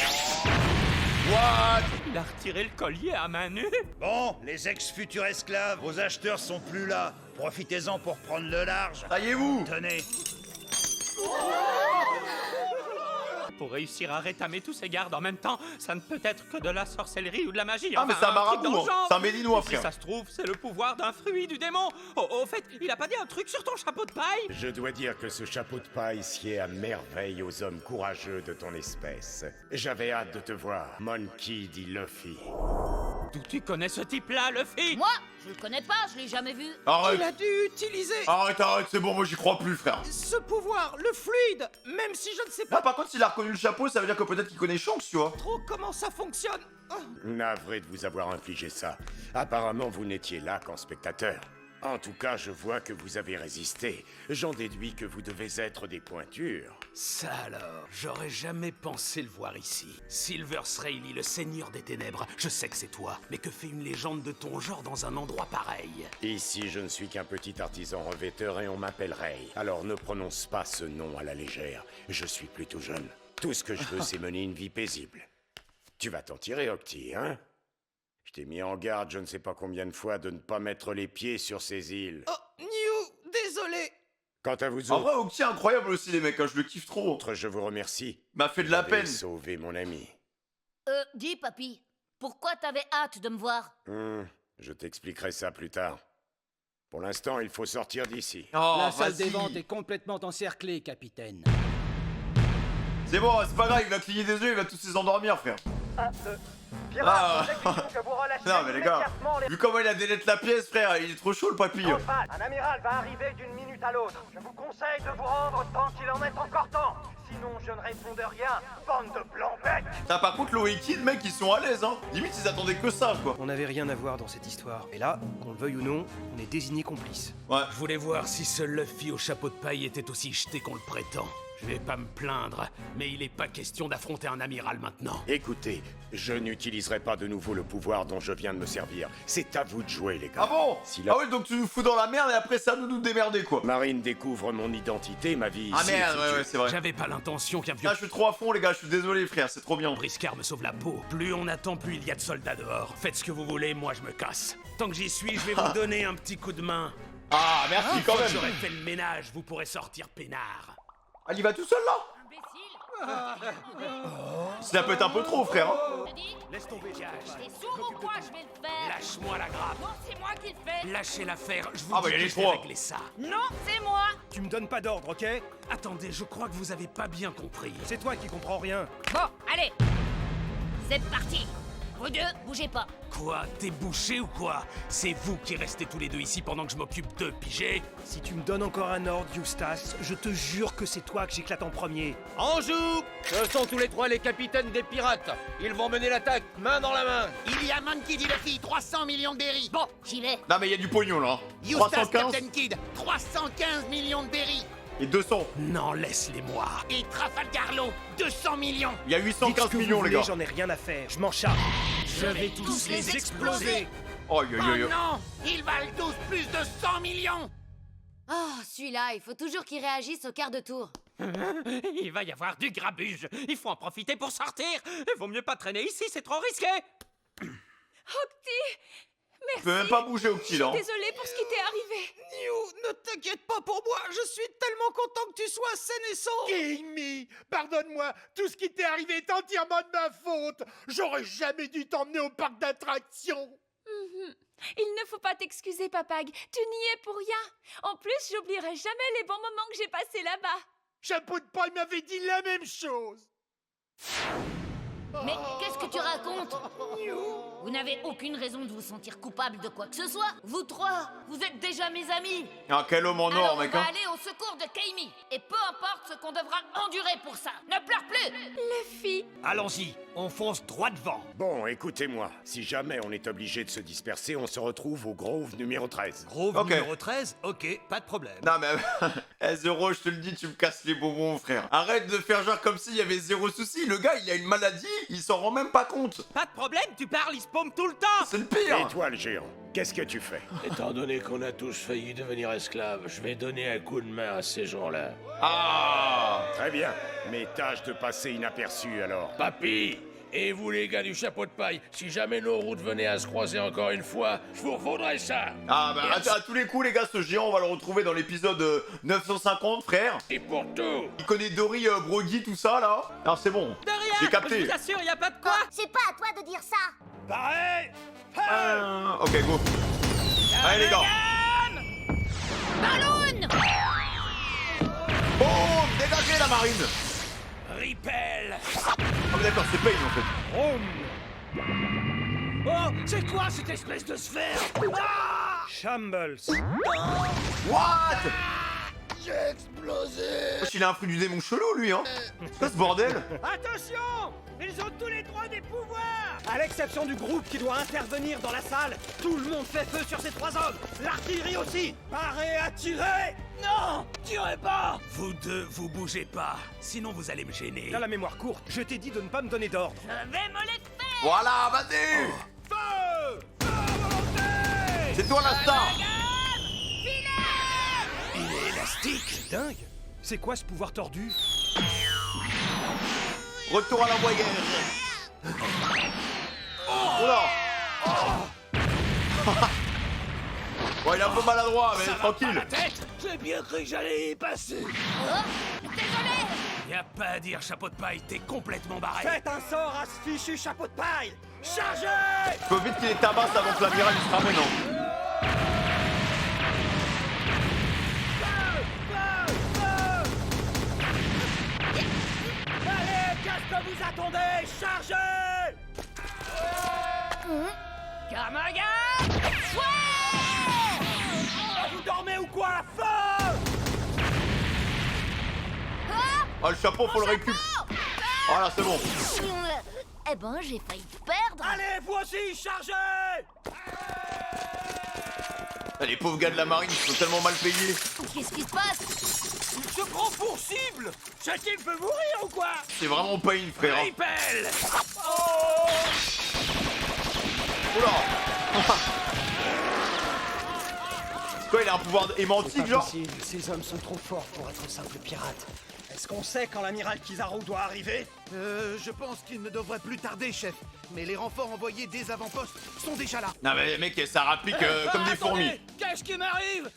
What? Il a retiré le collier à main nue? Bon, les ex-futurs esclaves, vos acheteurs sont plus là. Profitez-en pour prendre le large. Taillez-vous. Tenez. Pour réussir à rétamer tous ces gardes en même temps, ça ne peut être que de la sorcellerie ou de la magie. Ah, mais c'est un truc dans le marabout, hein. genre. C'est un médinois, Et frère. Si ça se trouve, c'est le pouvoir d'un fruit du démon. Au fait, il a pas dit un truc sur ton chapeau de paille? Je dois dire que ce chapeau de paille sied à merveille aux hommes courageux de ton espèce. J'avais hâte de te voir, Monkey D. Luffy. D'où tu connais ce type-là, Luffy? Moi, je le connais pas, je l'ai jamais vu. Arrête. Il a dû utiliser Arrête, c'est bon, moi j'y crois plus, frère. ce pouvoir, le fluide, même si je ne sais Là, pas par contre, s'il a reconnu le chapeau, ça veut dire que peut-être qu'il connaît Shanks, tu vois. trop comment ça fonctionne. Navré de vous avoir infligé ça. Apparemment, vous n'étiez là qu'en spectateur. En tout cas, je vois que vous avez résisté. J'en déduis que vous devez être des pointures. Ça alors, j'aurais jamais pensé le voir ici. Silver Srayli, le seigneur des ténèbres, je sais que c'est toi, mais que fait une légende de ton genre dans un endroit pareil? Ici, je ne suis qu'un petit artisan revêteur et on m'appelle Ray. Alors ne prononce pas ce nom à la légère. Je suis plutôt jeune. Tout ce que je veux, c'est mener une vie paisible. Tu vas t'en tirer, Octi, hein? Je t'ai mis en garde je ne sais pas combien de fois de ne pas mettre les pieds sur ces îles. Oh, New, désolé. Quant à vous En autres, vrai, Octi est incroyable aussi, les mecs, hein, je le kiffe trop. je vous remercie. M'a fait de la Vous avez peine. sauvé mon ami. Dis, papy, pourquoi t'avais hâte de me voir? Je t'expliquerai ça plus tard. Pour l'instant, il faut sortir d'ici. Oh, La salle des vas-y. ventes est complètement encerclée, capitaine. C'est bon, c'est pas grave, il va cligner des yeux, il va tous les endormir, frère. Pirate, Ah. que vous relâchez Non, mais les gars, immédiatement les... vu comment il a délette la pièce, frère, il est trop chaud, le papy. Un amiral va arriver d'une minute à l'autre. Je vous conseille de vous rendre tant qu'il en est encore temps. Sinon, je ne réponds de rien, bande de blancs-becs. Ça, par contre, Loïc Kid, mec, ils sont à l'aise, hein. Limite, ils attendaient que ça, quoi. On n'avait rien à voir dans cette histoire. Et là, qu'on le veuille ou non, on est désigné complice. Ouais. Je voulais voir si ce Luffy au chapeau de paille était aussi jeté qu'on le prétend. Je vais pas me plaindre, mais il est pas question d'affronter un amiral maintenant. Écoutez, je n'utiliserai pas de nouveau le pouvoir dont je viens de me servir. C'est à vous de jouer, les gars. Ah bon? Si la Ah ouais, donc tu nous fous dans la merde et après ça, nous démerder, quoi. Marine découvre mon identité, ma vie Ah ici merde, est ouais, foutue. ouais, c'est vrai. J'avais pas l'intention qu'un vieux Ah, je suis trop à fond, les gars, je suis désolé, frère, c'est trop bien. briscard me sauve la peau. Plus on attend, plus il y a de soldats dehors. Faites ce que vous voulez, moi je me casse. Tant que j'y suis, je vais vous donner un petit coup de main. Ah, merci Une quand fois même. que j'aurai fait le ménage, vous pourrez sortir peinard. Ah, il y va tout seul, là? Ça peut être un peu trop, frère. Hein. Laisse tomber, T'es sourd ou quoi? Je vais le faire. Lâche-moi la grappe. Non, c'est moi qui le fais. Lâchez l'affaire, je vous Ah, bah, dis il y a que les je vais trois. régler ça. Non, c'est moi. Tu me donnes pas d'ordre, ok? Attendez, je crois que vous avez pas bien compris. C'est toi qui comprends rien. Bon, allez. C'est parti. Vous deux, bougez pas. Quoi? T'es bouché ou quoi? C'est vous qui restez tous les deux ici pendant que je m'occupe de piger? Si tu me donnes encore un ordre, Eustace, je te jure que c'est toi que j'éclate en premier. En joue. Ce sont tous les trois les capitaines des pirates. Ils vont mener l'attaque, main dans la main. Il y a Monkey D. Luffy, 300 millions de berries. Bon, j'y vais. Non, mais il y a du pognon, là. Eustace 315 Captain Kidd, 315 millions de berries. et 200. Non, laisse-les-moi. Et Trafalgar Law, 200 millions. Il y a Dites 815 ce que millions, vous les voulez, gars. j'en ai rien à faire. Je m'en charge. Je vais tous les exploser. Oh, yo, yo, yo. Oh non, ils valent tous plus de 100 millions. Oh, celui-là, il faut toujours qu'il réagisse au quart de tour. Il va y avoir du grabuge. Il faut en profiter pour sortir. Il vaut mieux pas traîner ici, c'est trop risqué. Octi, Je peux même pas bouger, Octi, là. hein. désolée pour ce qui t'est arrivé. New, ne t'inquiète pas pour moi. Je suis tellement content que tu sois saine et sauve. Amy, pardonne-moi, tout ce qui t'est arrivé est entièrement de ma faute. J'aurais jamais dû t'emmener au parc d'attractions. Il ne faut pas t'excuser, Papag. Tu n'y es pour rien. En plus, j'oublierai jamais les bons moments que j'ai passés là-bas. Chapeau de paille m'avait dit la même chose. Mais qu'est-ce que tu racontes? Vous n'avez aucune raison de vous sentir coupable de quoi que ce soit. Vous trois, vous êtes déjà mes amis. Ah, quel homme en Alors or, mec, on va hein. aller au secours de Kaimi. Et peu importe ce qu'on devra endurer pour ça. Ne pleure plus. Luffy. Allons-y, on fonce droit devant. Bon, écoutez-moi. Si jamais on est obligé de se disperser, on se retrouve au Grove numéro 13. Grove Ok. numéro 13, ok, pas de problème. Non, mais. Eh, Zero, je te le dis, tu me casses les bonbons, frère. Arrête de faire genre comme s'il y avait zéro souci. Le gars, il a une maladie, il s'en rend même pas compte. Pas de problème, tu parles, il se paume tout le temps. C'est le pire. Et toi, le géant, qu'est-ce que tu fais? Étant donné qu'on a tous failli devenir esclaves, je vais donner un coup de main à ces gens-là. Ah. Très bien, mais tâche de passer inaperçu alors. Papy, Et vous les gars du chapeau de paille, si jamais nos routes venaient à se croiser encore une fois, je vous revaudrais ça. Ah bah à tous les coups les gars, ce géant on va le retrouver dans l'épisode 950 frère. Et pour tout. Il connaît Dory, Broggy, tout ça là. Alors c'est bon, De rien. j'ai capté. Je vous assure, y a pas de quoi. C'est pas à toi de dire ça. Pareil. Ok go. Allez les gars. Balloon. Oh, dégagez la marine. Ripel. Ah mais d'accord, c'est Pain en fait. Oh, c'est quoi cette espèce de sphère? Ah! Shambles. What? J'ai explosé. Wesh, il a un fruit du démon chelou lui hein. C'est quoi ce bordel? Attention! Ils ont tous les droits des pouvoirs! À l'exception du groupe qui doit intervenir dans la salle, tout le monde fait feu sur ces 3 hommes. L'artillerie aussi. Parez à tirer. Non! Tirez pas! Vous deux, vous bougez pas, sinon vous allez me gêner. T'as la mémoire courte, je t'ai dit de ne pas me donner d'ordre. Je vais me les faire. Voilà, vas-y. Feu! Feu à volonté! C'est toi la star. Il est élastique. C'est dingue. C'est quoi ce pouvoir tordu? Retour à la voyage. Oula. Bon, il est un peu maladroit, mais tranquille. J'ai bien cru que j'allais y passer. Y a pas à dire, chapeau de paille, t'es complètement barré. Faites un sort à ce fichu chapeau de paille. Chargez! Faut vite qu'il les tabasse avant que l'amiral il se ramène. Non. Allez, qu'est-ce que vous attendez? Chargez! Carmagan. Vous dormez ou quoi? Feu! Ah, le chapeau, faut le récupérer. Voilà, c'est bon. Eh ben, j'ai failli te perdre. Allez, vous aussi, chargez! Ah, les pauvres gars de la marine, ils sont tellement mal payés. Qu'est-ce qui se passe? Il se prend pour cible! Ce type veut mourir ou quoi? C'est vraiment pas une frère. Ripel. Oh! Oula. C'est quoi, il a un pouvoir aimantique genre? Possible. Ces hommes sont trop forts pour être simples pirates. Est-ce qu'on sait quand l'amiral Kizaru doit arriver? Je pense qu'il ne devrait plus tarder, chef. Mais les renforts envoyés des avant-postes sont déjà là. Non mais mec, ça rapplique comme des fourmis. Qu'est-ce qui m'arrive?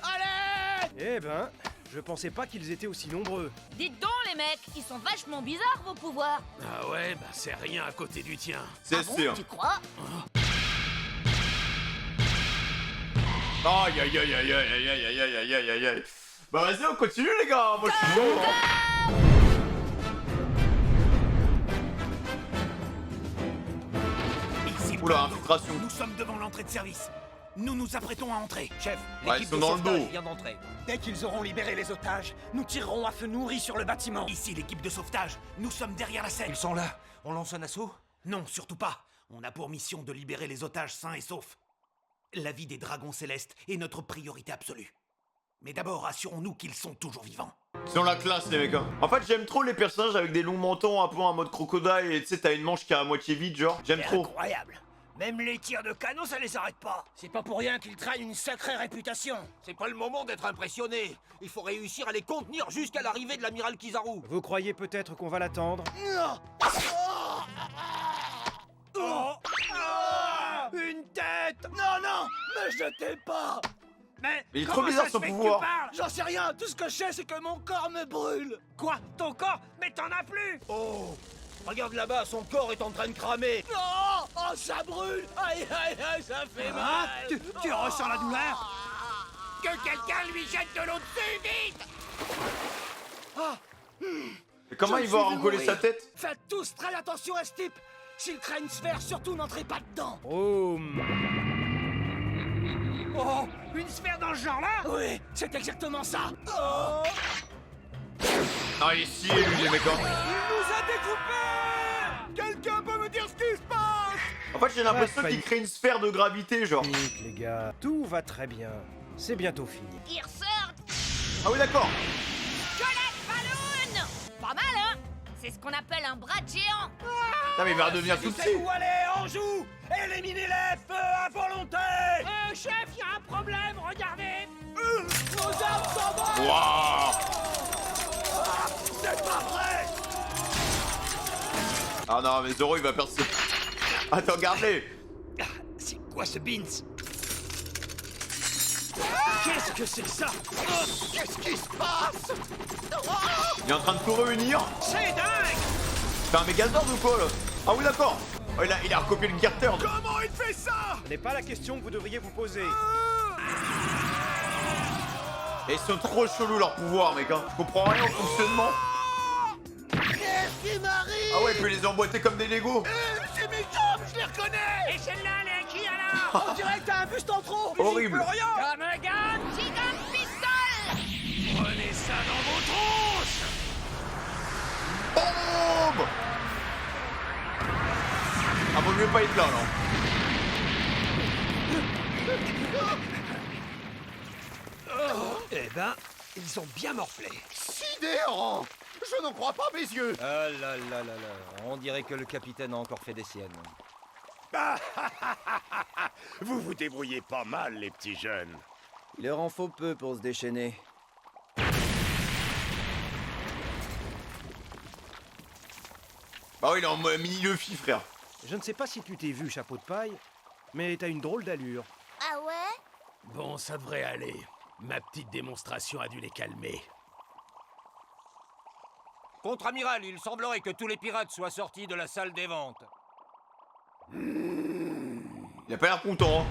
Allez! Eh ben, je pensais pas qu'ils étaient aussi nombreux. Dites donc les mecs, ils sont vachement bizarres vos pouvoirs. Ah ouais, bah c'est rien à côté du tien. C'est sûr. Tu crois? Aïe aïe aïe aïe aïe aïe aïe aïe aïe aïe aïe aïe. Bah vas-y, on continue les gars, moi je suis bon. Ici, Oula, infiltration. nous sommes devant l'entrée de service. Nous nous apprêtons à entrer. Chef, Ouais, l'équipe ils sont de dans le sauvetage dos. vient d'entrer. Dès qu'ils auront libéré les otages, nous tirerons à feu nourri sur le bâtiment. Ici l'équipe de sauvetage. Nous sommes derrière la scène. Ils sont là. On lance un assaut? Non, surtout pas. On a pour mission de libérer les otages sains et saufs. La vie des dragons célestes est notre priorité absolue. Mais d'abord, assurons-nous qu'ils sont toujours vivants. Ils sont la classe les mecs hein. En fait j'aime trop les personnages avec des longs mentons un peu en mode crocodile et tu sais t'as une manche qui est à moitié vide genre. J'aime trop. Incroyable. Même les tirs de canon, ça les arrête pas. C'est pas pour rien qu'ils traînent une sacrée réputation. C'est pas le moment d'être impressionné. Il faut réussir à les contenir jusqu'à l'arrivée de l'amiral Kizaru. Vous croyez peut-être qu'on va l'attendre? Une tête! Non, non! Me jetez pas! Mais Il est trop comment bizarre ça son se fait que pouvoir. tu parles? J'en sais rien, tout ce que je sais c'est que mon corps me brûle! Quoi? Ton corps? Mais t'en as plus! Oh! Regarde là-bas, son corps est en train de cramer! Non! Oh, ça brûle! Aïe, aïe, aïe, ça fait mal! Tu ressens la douleur? Que quelqu'un lui jette de l'eau dessus, vite! Et comment il va recoller sa tête? Faites tous très attention à ce type! S'il crée une sphère, surtout n'entrez pas dedans! Oh. Oh! Une sphère dans ce genre-là? Oui, c'est exactement ça! Oh! Ah il est scié lui les mecs hein. Il nous a découpés! Quelqu'un peut me dire ce qui se passe? En fait j'ai l'impression qu'il crée une sphère de gravité genre. Les gars, tout va très bien. C'est bientôt fini. Ils ressortent. Ah oui d'accord. Squelette Balloon. Pas mal hein? C'est ce qu'on appelle un bras de géant. Putain mais il va redevenir tout petit. Où allez, on joue! Éliminez-les, feu à volonté! Chef, y a un problème, regardez! Nos armes s'envolent! Waouh. C'est pas vrai! Ah non, mais Zoro il va perdre ses... Attends, regarde-les. C'est quoi ce beans? Qu'est-ce que c'est que ça? Qu'est-ce qui se passe? Il est en train de tout réunir. C'est dingue! C'est un Megazord ou quoi là? Ah oui d'accord. Oh, il a recopié le Gear Turn. Comment il fait ça? Ce n'est pas la question que vous devriez vous poser. Et ils sont trop chelous leurs pouvoirs mec hein. Je comprends rien au fonctionnement. Qu'est-ce qui m'arrive? Ah ouais, il peut les emboîter comme des Legos. C'est mes jambes, je les reconnais! Et celle-là, elle est à qui alors? On dirait que t'as un buste en trop! Horrible. Comme un gun, J'ai un pistolet! Prenez ça dans vos tronches! Bombe. Ah vaut mieux pas être là non. Eh ben, ils ont bien morflé. Sidérant! Je n'en crois pas mes yeux! Ah là là là là, on dirait que le capitaine a encore fait des siennes. Vous vous débrouillez pas mal, les petits jeunes. Il leur en faut peu pour se déchaîner. Bah oui, il est en mini Luffy frère. Je ne sais pas si tu t'es vu, chapeau de paille, mais t'as une drôle d'allure. Ah ouais? Bon, ça devrait aller. Ma petite démonstration a dû les calmer. Contre-amiral, il semblerait que tous les pirates soient sortis de la salle des ventes. Il a pas l'air content hein.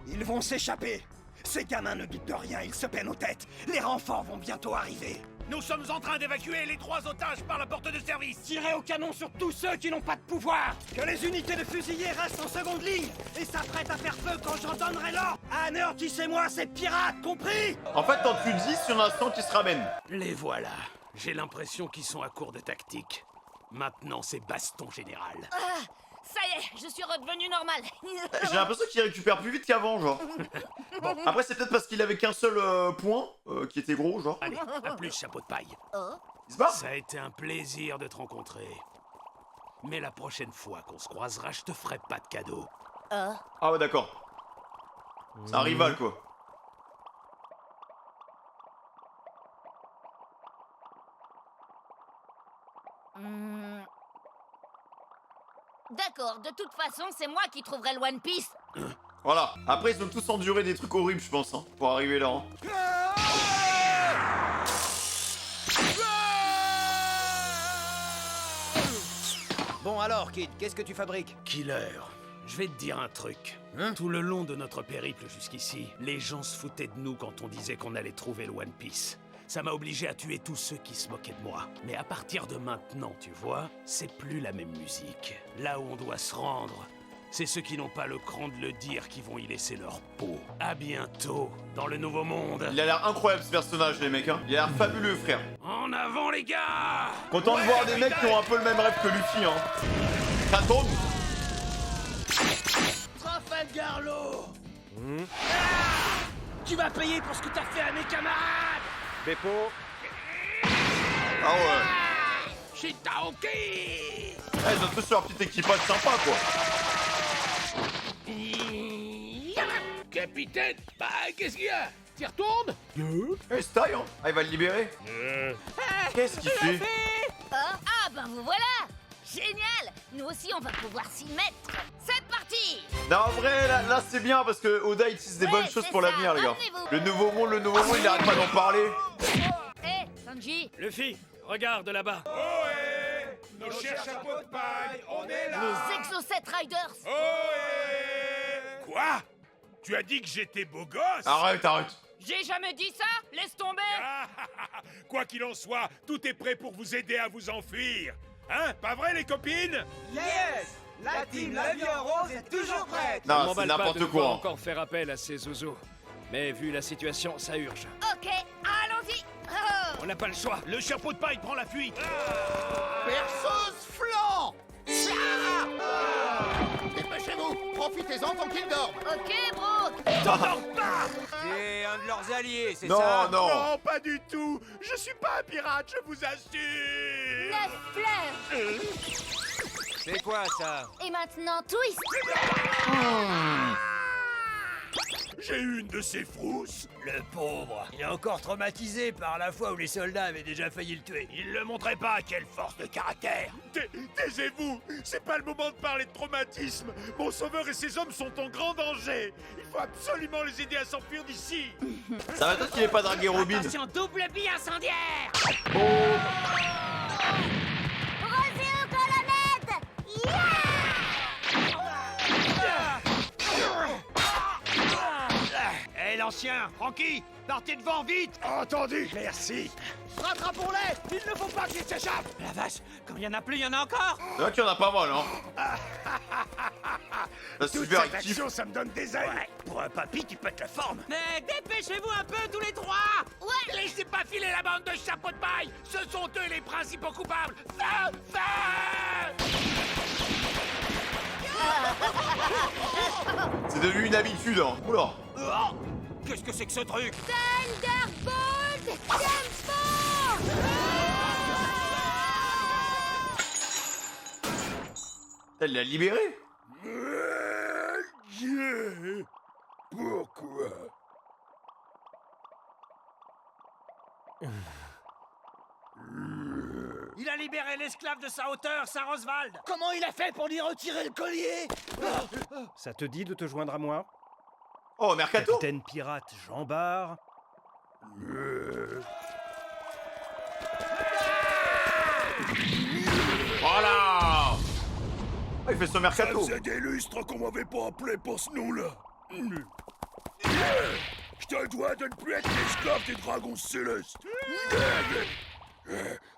Ils vont s'échapper. Ces gamins ne doutent de rien, ils se peinent aux têtes. Les renforts vont bientôt arriver. Nous sommes en train d'évacuer les 3 otages par la porte de service. Tirez au canon sur tous ceux qui n'ont pas de pouvoir. Que les unités de fusiliers restent en seconde ligne et s'apprêtent à faire feu quand j'en donnerai l'ordre. Anéantissez-moi ces pirates, compris? En fait, quand tu le dis, il y en a 100 qui se ramènent. Les voilà. J'ai l'impression qu'ils sont à court de tactique. Maintenant, c'est baston général. Ah, ça y est, je suis redevenu normal. J'ai l'impression qu'il récupère plus vite qu'avant, genre. Bon, après, c'est peut-être parce qu'il avait qu'un seul point qui était gros, genre. Allez, à plus, chapeau de paille. Il se barre? Ça a été un plaisir de te rencontrer. Mais la prochaine fois qu'on se croisera, je te ferai pas de cadeau. Ah ouais, d'accord. C'est un rival, quoi. D'accord, de toute façon, c'est moi qui trouverai le One Piece. Voilà. Après, ils ont tous enduré des trucs horribles, je pense, hein, pour arriver là. Hein. Bon alors, Kid, qu'est-ce que tu fabriques? Killer, je vais te dire un truc. Tout le long de notre périple jusqu'ici, les gens se foutaient de nous quand on disait qu'on allait trouver le One Piece. Ça m'a obligé à tuer tous ceux qui se moquaient de moi. Mais à partir de maintenant, tu vois, c'est plus la même musique. Là où on doit se rendre, c'est ceux qui n'ont pas le cran de le dire qui vont y laisser leur peau. À bientôt, dans le nouveau monde. Il a l'air incroyable ce personnage, les mecs. Hein. Il a l'air fabuleux, frère. En avant, les gars! Content de voir des mecs qui ont un peu le même rêve que Luffy, hein. Ça tourne. Trafalgar Law. Tu vas payer pour ce que t'as fait à mes camarades. Beppo. Ah ouais. Shitaoki! Ils ont tous leur petit équipage sympa, quoi. Capitaine, bah qu'est-ce qu'il y a? T'y retournes? Eh, c'est taille, hein. Ah, il va le libérer. Qu'est-ce qu'il fait? Ah ben vous voilà. Génial. Nous aussi, on va pouvoir s'y mettre. C'est parti. Non, en vrai, là c'est bien parce que Oda il tisse des bonnes choses pour l'avenir, les gars. Le nouveau monde, il arrête pas d'en parler. Hé, Sanji. Luffy, regarde là-bas. Ohé! Nos chers chapeaux de paille, on est là! Les Exocet Riders. Ohé! Quoi? Tu as dit que j'étais beau gosse? Arrête. J'ai jamais dit ça. Laisse tomber. Quoi qu'il en soit, tout est prêt pour vous aider à vous enfuir. Hein? Pas vrai, les copines? Yes! La team La Vie en Rose est toujours prête! Non, c'est n'importe quoi. Encore faire appel à ces zouzous. Mais vu la situation, ça urge. Ok, allons-y. Oh. On n'a pas le choix. Le chapeau de paille prend la fuite. Perceuse flanc! Dépêchez-vous, profitez-en tant qu'il dort. Ok, Brooke. C'est un de leurs alliés, c'est Non, ça? non. Non, pas du tout. Je suis pas un pirate, je vous assure. La fleur. C'est quoi ça? Et maintenant, twist! J'ai eu une de ces frousses. Le pauvre, il est encore traumatisé par la fois où les soldats avaient déjà failli le tuer. Il le montrait pas, quelle force de caractère. Taisez-vous, c'est pas le moment de parler de traumatisme. Mon sauveur et ses hommes sont en grand danger. Il faut absolument les aider à s'enfuir d'ici. Ça va toi qu'il ait pas dragué Robin. Attention, double bille incendiaire. Rosé aux colonnettes! Hé l'ancien, Francky, partez devant vite. Entendu. Merci. Rattrapons-les. Il ne faut pas qu'ils s'échappent. La vache, quand il y en a plus, il y en a encore. C'est vrai qu'il y en a pas mal, hein. Toute super cette actif. action, ça me donne des ailes. Ouais, pour un papy, tu pètes la forme. Mais dépêchez-vous un peu tous les trois. Ouais! Laissez pas filer la bande de chapeaux de paille. Ce sont eux les principaux coupables. Feu! Feu! C'est devenu une habitude, hein. Oula. Oh, qu'est-ce que c'est que ce truc? Thunderbolt! James Bond! Elle l'a libéré. Pourquoi? Il a libéré l'esclave de sa hauteur, Saint-Roswald. Comment il a fait pour lui retirer le collier? Ça te dit de te joindre à moi? Oh, Mercato. Capitaine pirate Jean Bart. Voilà. Ah, il fait son Mercato. Ça faisait des lustres qu'on m'avait pas appelé pour ce nom-là. Je te dois de ne plus être l'esclave des dragons célestes.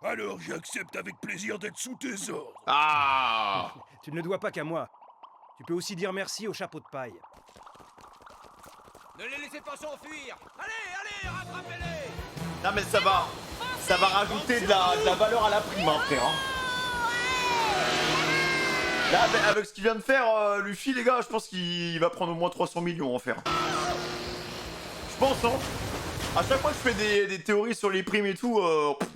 Alors j'accepte avec plaisir d'être sous tes ordres. Ah. Tu ne le dois pas qu'à moi. Tu peux aussi dire merci au chapeau de paille. Ne les laissez pas s'enfuir. Allez, rattrapez-les. Non mais ça va rajouter de la valeur à la prime, hein, frère. Hein. Là, avec ce qu'il vient de faire, Luffy, les gars, je pense qu'il va prendre au moins 300 millions en faire. Je pense, hein. À chaque fois que je fais des théories sur les primes et tout,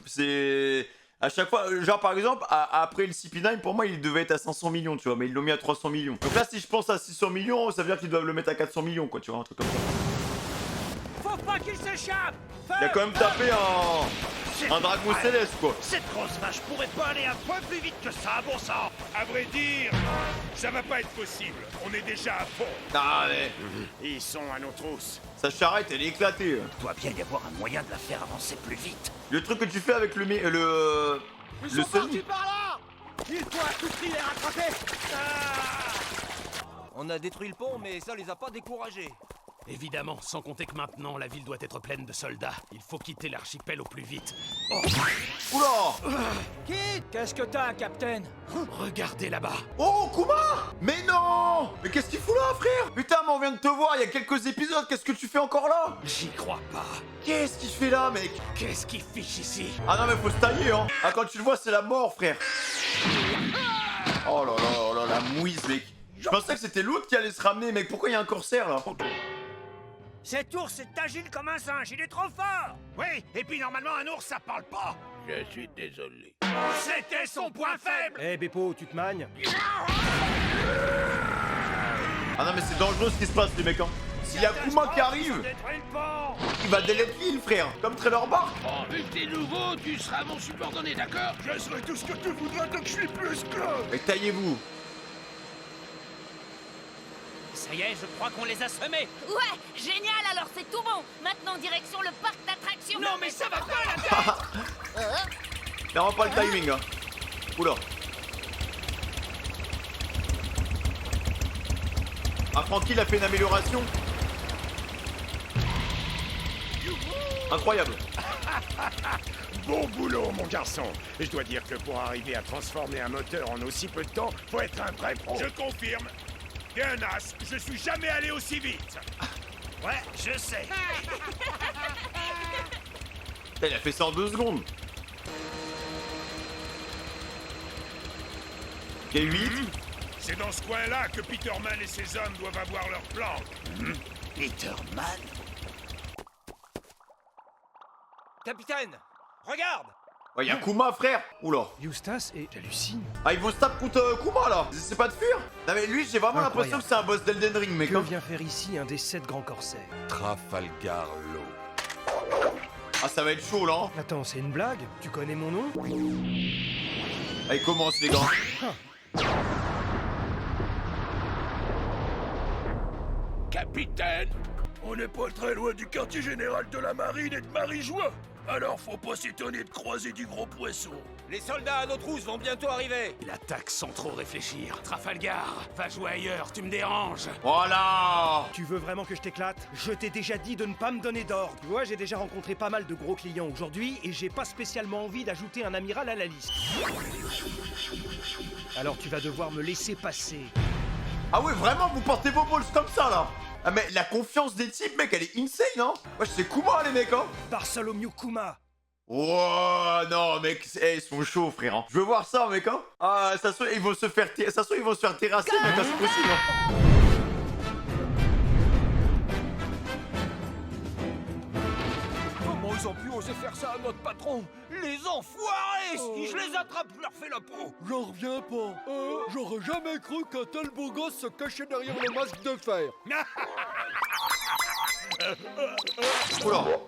c'est... À chaque fois, genre par exemple, après le CP9, pour moi, il devait être à 500 millions, tu vois, mais ils l'ont mis à 300 millions. Donc là, si je pense à 600 millions, ça veut dire qu'ils doivent le mettre à 400 millions, quoi, tu vois, un truc comme ça. Faut pas qu'il s'échappe. Il a quand même tapé un dragon céleste, quoi. Cette grosse vache pourrait pas aller un peu plus vite que ça, bon sang. À vrai dire, ça va pas être possible. On est déjà à fond. Ah, mais... Ils sont à nos trousses. Sa charrette, elle est éclatée. Il doit bien y avoir un moyen de la faire avancer plus vite. Le truc que tu fais avec le Ils sont partis par là. Il faut à tout prix les rattraper. On a détruit le pont, mais ça les a pas découragés. Évidemment, sans compter que maintenant, la ville doit être pleine de soldats. Il faut quitter l'archipel au plus vite. Oula. Kid, qu'est-ce que t'as, Captain? Regardez là-bas. Oh, Kuma. Mais non. Mais qu'est-ce qu'il fout là, frère? Putain, mais on vient de te voir il y a quelques épisodes. Qu'est-ce que tu fais encore là? J'y crois pas. Qu'est-ce qu'il fait là, mec? Qu'est-ce qu'il fiche ici? Ah non, mais faut se tailler, hein. Ah, quand tu le vois, c'est la mort, frère. Oh là là, oh là, la mouise, mec. Je pensais que c'était l'autre qui allait se ramener, mec. Pourquoi il y a un corsaire, là? Cet ours est agile comme un singe, il est trop fort. Oui, et puis normalement un ours ça parle pas. Je suis désolé. C'était son point faible. Eh Beppo, tu te magnes? Ah non, mais c'est dangereux ce qui se passe, les mecs, hein. S'il y a Kuma qui arrive, il va delete l'île, frère. Comme Trailer Bark. Oh, vu que t'es nouveau, tu seras mon subordonné, d'accord? Je serai tout ce que tu voudras tant que je suis plus esclave. Mais taillez-vous. Ça y est, je crois qu'on les a semés. Ouais, génial, alors c'est tout bon. Maintenant, direction le parc d'attractions. Non, mais ça va pas la tête. Il rend pas le timing, hein. Oula. Ah, Francky, il a fait une amélioration. Incroyable. Bon boulot, mon garçon. Je dois dire que pour arriver à transformer un moteur en aussi peu de temps, faut être un vrai pro. Je confirme. T'es un as, je suis jamais allé aussi vite. Ouais, je sais. Il a fait ça en 2 secondes. Ok, 8. C'est dans ce coin-là que Peterman et ses hommes doivent avoir leur plan. Peterman? Capitaine, regarde. Ouais, y'a Kuma, frère. Oula. Eustace et j'hallucine. Ah, ils vont se taper contre Kuma, là. Ils essaient pas de fuir. Non, mais lui, j'ai vraiment l'impression que c'est un boss d'Elden Ring, mec. Que vient faire ici un des 7 grands corsaires? Trafalgar Law. Ah, ça va être chaud, là. Attends, c'est une blague? Tu connais mon nom? Allez, commence, les gars. Capitaine, on n'est pas très loin du quartier général de la marine et de Marie-Joie. Alors faut pas s'étonner de croiser du gros poisson. Les soldats à nos trousses vont bientôt arriver. Il attaque sans trop réfléchir. Trafalgar, va jouer ailleurs, tu me déranges. Voilà. Tu veux vraiment que je t'éclate? Je t'ai déjà dit de ne pas me donner d'ordre. Tu vois, j'ai déjà rencontré pas mal de gros clients aujourd'hui et j'ai pas spécialement envie d'ajouter un amiral à la liste. Alors tu vas devoir me laisser passer. Ah ouais, vraiment, vous portez vos balls comme ça, là. Ah, mais la confiance des types, mec, elle est insane, hein. Ouais, c'est Kuma, les mecs, hein. Bartholomew Kuma. Oh non, mec, ils sont chauds, frère. Hein. Je veux voir ça, mec, hein. Ah, ça se trouve, ils vont se faire terrasser, mec, c'est possible, hein. Comment ils ont pu oser faire ça à notre patron? Les enfoirés! Si je les attrape, je leur fais la peau! J'en reviens pas. J'aurais jamais cru qu'un tel beau gosse se cachait derrière le masque de fer.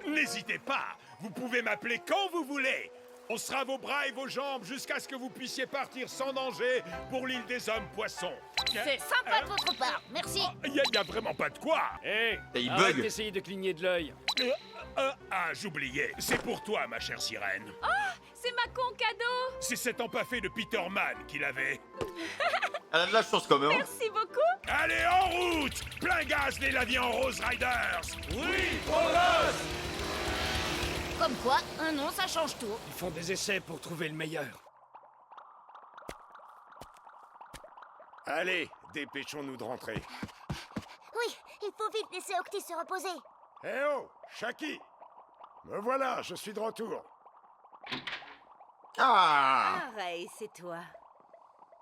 N'hésitez pas, vous pouvez m'appeler quand vous voulez. On sera vos bras et vos jambes jusqu'à ce que vous puissiez partir sans danger pour l'île des hommes poissons. C'est sympa de votre part, merci. Y a vraiment pas de quoi. Hé, il arrête bug. d'essayer de cligner de l'œil. J'oubliais, c'est pour toi, ma chère sirène. Oh, c'est ma con cadeau. C'est cet empaffé de Peter Mann qu'il avait. Elle a de la chance, quand même, hein. Merci beaucoup. Allez, en route! Plein gaz, les Laviens Rose Riders! Oui, Rose! Comme quoi, un nom, ça change tout. Ils font des essais pour trouver le meilleur. Allez, dépêchons-nous de rentrer. Oui, il faut vite laisser Octi se reposer. Eh oh, Shaki! Me voilà, je suis de retour. Ah. Ray, c'est toi.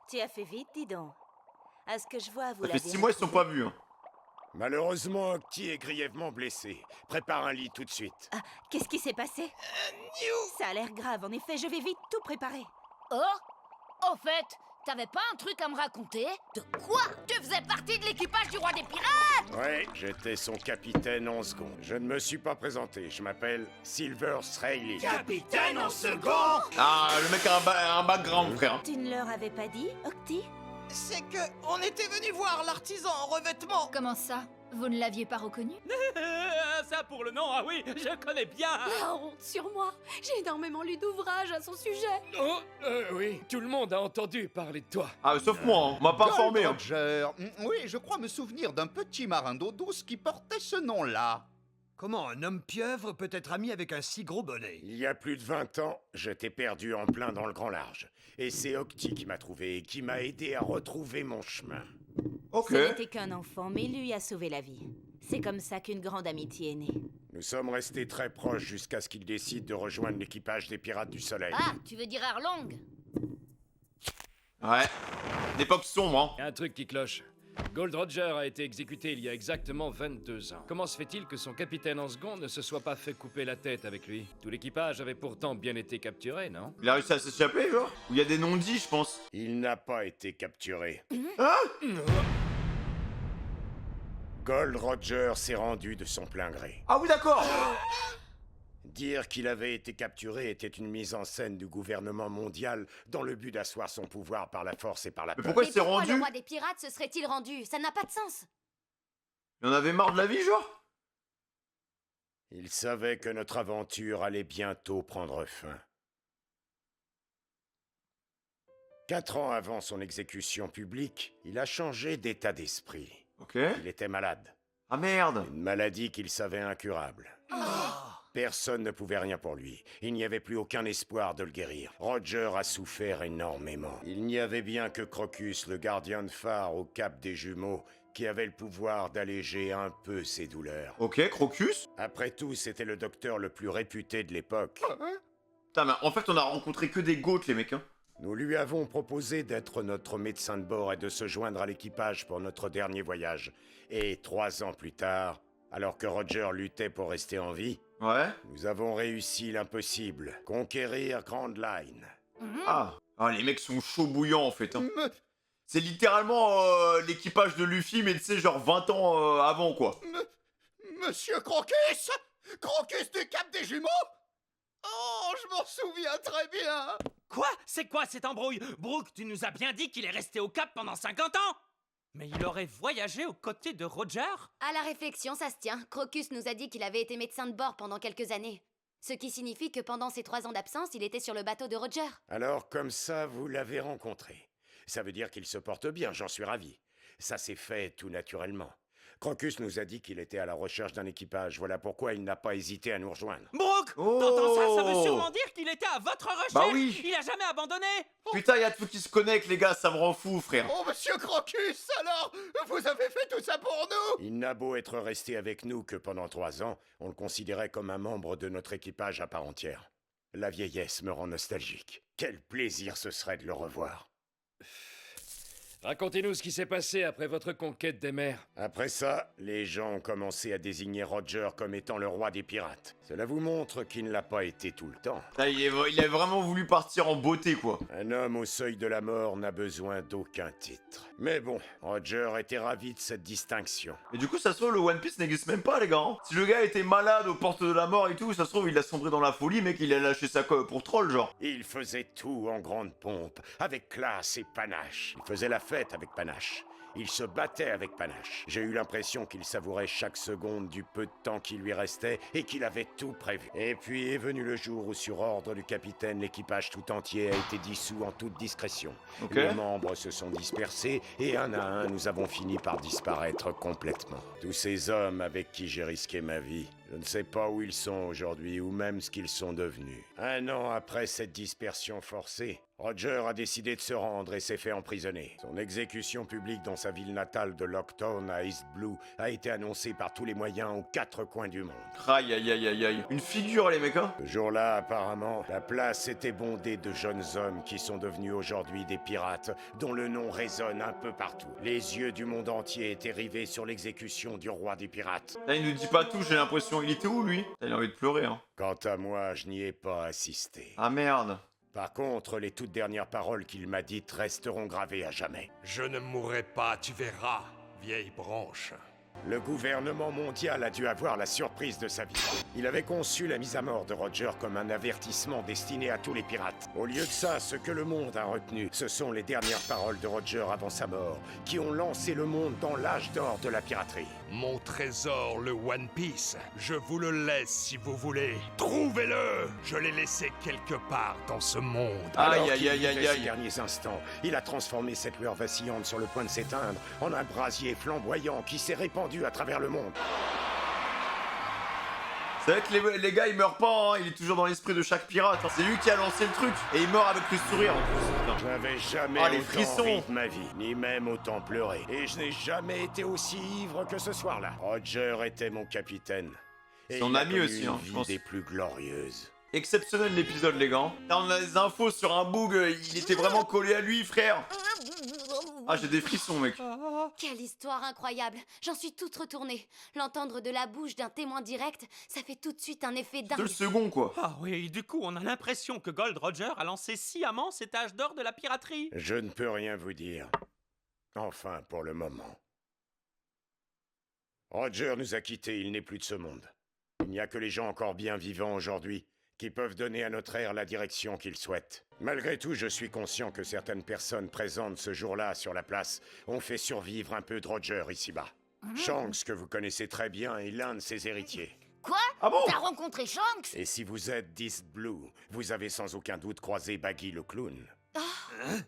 Tu as fait vite, dis donc. À ce que je vois, vous Ça fait l'avez 6 mois, ils sont pas vus, hein. Malheureusement, Octi est grièvement blessé. Prépare un lit tout de suite. Ah, qu'est-ce qui s'est passé? Ça a l'air grave, en effet, je vais vite tout préparer. Oh, au fait, t'avais pas un truc à me raconter? De quoi? Tu faisais partie de l'équipage du roi des pirates? Ouais, j'étais son capitaine en second. Je ne me suis pas présenté, je m'appelle Silver Straley. Capitaine en second? Ah, le mec a un background, frère. Tu ne leur avais pas dit, Octi? C'est que on était venu voir l'artisan en revêtement. Comment ça? Vous ne l'aviez pas reconnu? Ça pour le nom, ah oui, je connais bien. La honte sur moi. J'ai énormément lu d'ouvrages à son sujet. Oh, oui, tout le monde a entendu parler de toi. Ah, sauf moi, hein. On m'a pas informé, hein. Roger. Oui, je crois me souvenir d'un petit marin d'eau douce qui portait ce nom-là. Comment un homme pieuvre peut être ami avec un si gros bonnet? Il y a plus de 20 ans, je t'ai perdu en plein dans le grand large. Et c'est Octi qui m'a trouvé et qui m'a aidé à retrouver mon chemin. Ok. Ce n'était qu'un enfant, mais lui a sauvé la vie. C'est comme ça qu'une grande amitié est née. Nous sommes restés très proches jusqu'à ce qu'il décide de rejoindre l'équipage des Pirates du Soleil. Ah, tu veux dire Arlong? Ouais. L'époque sombre, hein. Il y a un truc qui cloche. Gold Roger a été exécuté il y a exactement 22 ans. Comment se fait-il que son capitaine en second ne se soit pas fait couper la tête avec lui? Tout l'équipage avait pourtant bien été capturé, non? Il a réussi à s'échapper, genre? Ou il y a des non-dits, je pense. Il n'a pas été capturé. Hein? Gold Roger s'est rendu de son plein gré. Ah oui, d'accord. Dire qu'il avait été capturé était une mise en scène du gouvernement mondial dans le but d'asseoir son pouvoir par la force et par la peur. Pourquoi il s'est rendu? Le roi des pirates se serait-il rendu? Ça n'a pas de sens. Il en avait marre de la vie, genre? Il savait que notre aventure allait bientôt prendre fin. 4 ans avant son exécution publique, il a changé d'état d'esprit. Ok. Il était malade. Ah merde. Une maladie qu'il savait incurable. Personne ne pouvait rien pour lui. Il n'y avait plus aucun espoir de le guérir. Roger a souffert énormément. Il n'y avait bien que Crocus, le gardien de phare au cap des jumeaux, qui avait le pouvoir d'alléger un peu ses douleurs. Ok, Crocus. Après tout, c'était le docteur le plus réputé de l'époque. Putain, mais en fait, on a rencontré que des goats, les mecs, hein. Nous lui avons proposé d'être notre médecin de bord et de se joindre à l'équipage pour notre dernier voyage. Et 3 ans plus tard, alors que Roger luttait pour rester en vie, Ouais. Nous avons réussi l'impossible. Conquérir Grand Line. Ah, les mecs sont chauds bouillants en fait. Hein. C'est littéralement l'équipage de Luffy, mais tu sais, genre 20 ans avant quoi. Monsieur Crocus? Crocus du Cap des Jumeaux? Oh, je m'en souviens très bien. Quoi? C'est quoi cette embrouille? Brooke, tu nous as bien dit qu'il est resté au Cap pendant 50 ans! Mais il aurait voyagé aux côtés de Roger? À la réflexion, ça se tient. Crocus nous a dit qu'il avait été médecin de bord pendant quelques années. Ce qui signifie que pendant ces 3 ans d'absence, il était sur le bateau de Roger. Alors, comme ça, vous l'avez rencontré. Ça veut dire qu'il se porte bien, j'en suis ravi. Ça s'est fait tout naturellement. Crocus nous a dit qu'il était à la recherche d'un équipage. Voilà pourquoi il n'a pas hésité à nous rejoindre. Brooke! T'entends ça? Ça veut sûrement dire qu'il était à votre recherche! Bah oui. Il a jamais abandonné! Putain, y'a tout qui se connecte, les gars, ça me rend fou, frère. Oh, monsieur Crocus, alors, vous avez fait tout ça pour nous? Il n'a beau être resté avec nous que pendant 3 ans, on le considérait comme un membre de notre équipage à part entière. La vieillesse me rend nostalgique. Quel plaisir ce serait de le revoir. Racontez-nous ce qui s'est passé après votre conquête des mers. Après ça, les gens ont commencé à désigner Roger comme étant le roi des pirates. Cela vous montre qu'il ne l'a pas été tout le temps. Ah, il a vraiment voulu partir en beauté, quoi. Un homme au seuil de la mort n'a besoin d'aucun titre. Mais bon, Roger était ravi de cette distinction. Mais du coup, ça se trouve, le One Piece n'existe même pas, les gars. Hein. Si le gars était malade aux portes de la mort et tout, ça se trouve, il a sombré dans la folie, mec, il a lâché ça pour troll, genre. Il faisait tout en grande pompe, avec classe et panache. Il faisait la fête avec panache. Il se battait avec panache. J'ai eu l'impression qu'il savourait chaque seconde du peu de temps qui lui restait et qu'il avait tout prévu. Et puis est venu le jour où, sur ordre du capitaine, l'équipage tout entier a été dissous en toute discrétion. Okay. Les membres se sont dispersés et un à un, nous avons fini par disparaître complètement. Tous ces hommes avec qui j'ai risqué ma vie, je ne sais pas où ils sont aujourd'hui ou même ce qu'ils sont devenus. 1 an après cette dispersion forcée, Roger a décidé de se rendre et s'est fait emprisonner. Son exécution publique dans sa ville natale de Locktown à East Blue a été annoncée par tous les moyens aux 4 coins du monde. Aïe aïe aïe aïe aïe. Une figure, les mecs, hein. Ce jour-là, apparemment, la place était bondée de jeunes hommes qui sont devenus aujourd'hui des pirates, dont le nom résonne un peu partout. Les yeux du monde entier étaient rivés sur l'exécution du roi des pirates. Là, il nous dit pas tout, j'ai l'impression. Il était où, lui? Il a envie de pleurer, hein. Quant à moi, je n'y ai pas assisté. Ah merde. Par contre, les toutes dernières paroles qu'il m'a dites resteront gravées à jamais. Je ne mourrai pas, tu verras, vieille branche. Le gouvernement mondial a dû avoir la surprise de sa vie. Il avait conçu la mise à mort de Roger comme un avertissement destiné à tous les pirates. Au lieu de ça, ce que le monde a retenu, ce sont les dernières paroles de Roger avant sa mort, qui ont lancé le monde dans l'âge d'or de la piraterie. Mon trésor, le One Piece, je vous le laisse si vous voulez. Trouvez-le! Je l'ai laissé quelque part dans ce monde. Alors qu'il vivait ces derniers instants, il a transformé cette lueur vacillante sur le point de s'éteindre en un brasier flamboyant qui s'est répandu à travers le monde. C'est vrai que les gars, ils meurent pas, hein. Il est toujours dans l'esprit de chaque pirate. Hein. C'est lui qui a lancé le truc. Et il meurt avec le sourire en plus. Je n'avais jamais autant ri de ma vie, ni même autant pleuré. Et je n'ai jamais été aussi ivre que ce soir-là. Roger était mon capitaine. Et son ami aussi, hein, je pense. Des plus glorieuses. Exceptionnel l'épisode, les gars. Là, on a des infos sur un bug. Il était vraiment collé à lui, frère. Ah, j'ai des frissons, mec. Quelle histoire incroyable. J'en suis toute retournée. L'entendre de la bouche d'un témoin direct, ça fait tout de suite un effet dingue. C'est le second, quoi. Ah oui, du coup, on a l'impression que Gold Roger a lancé sciemment cet âge d'or de la piraterie. Je ne peux rien vous dire. Enfin, pour le moment. Roger nous a quittés, il n'est plus de ce monde. Il n'y a que les gens encore bien vivants aujourd'hui qui peuvent donner à notre ère la direction qu'ils souhaitent. Malgré tout, je suis conscient que certaines personnes présentes ce jour-là sur la place ont fait survivre un peu de Roger ici-bas. Shanks, que vous connaissez très bien, est l'un de ses héritiers. Quoi? Ah bon? T'as rencontré Shanks? Et si vous êtes d'East Blue, vous avez sans aucun doute croisé Baggy le clown.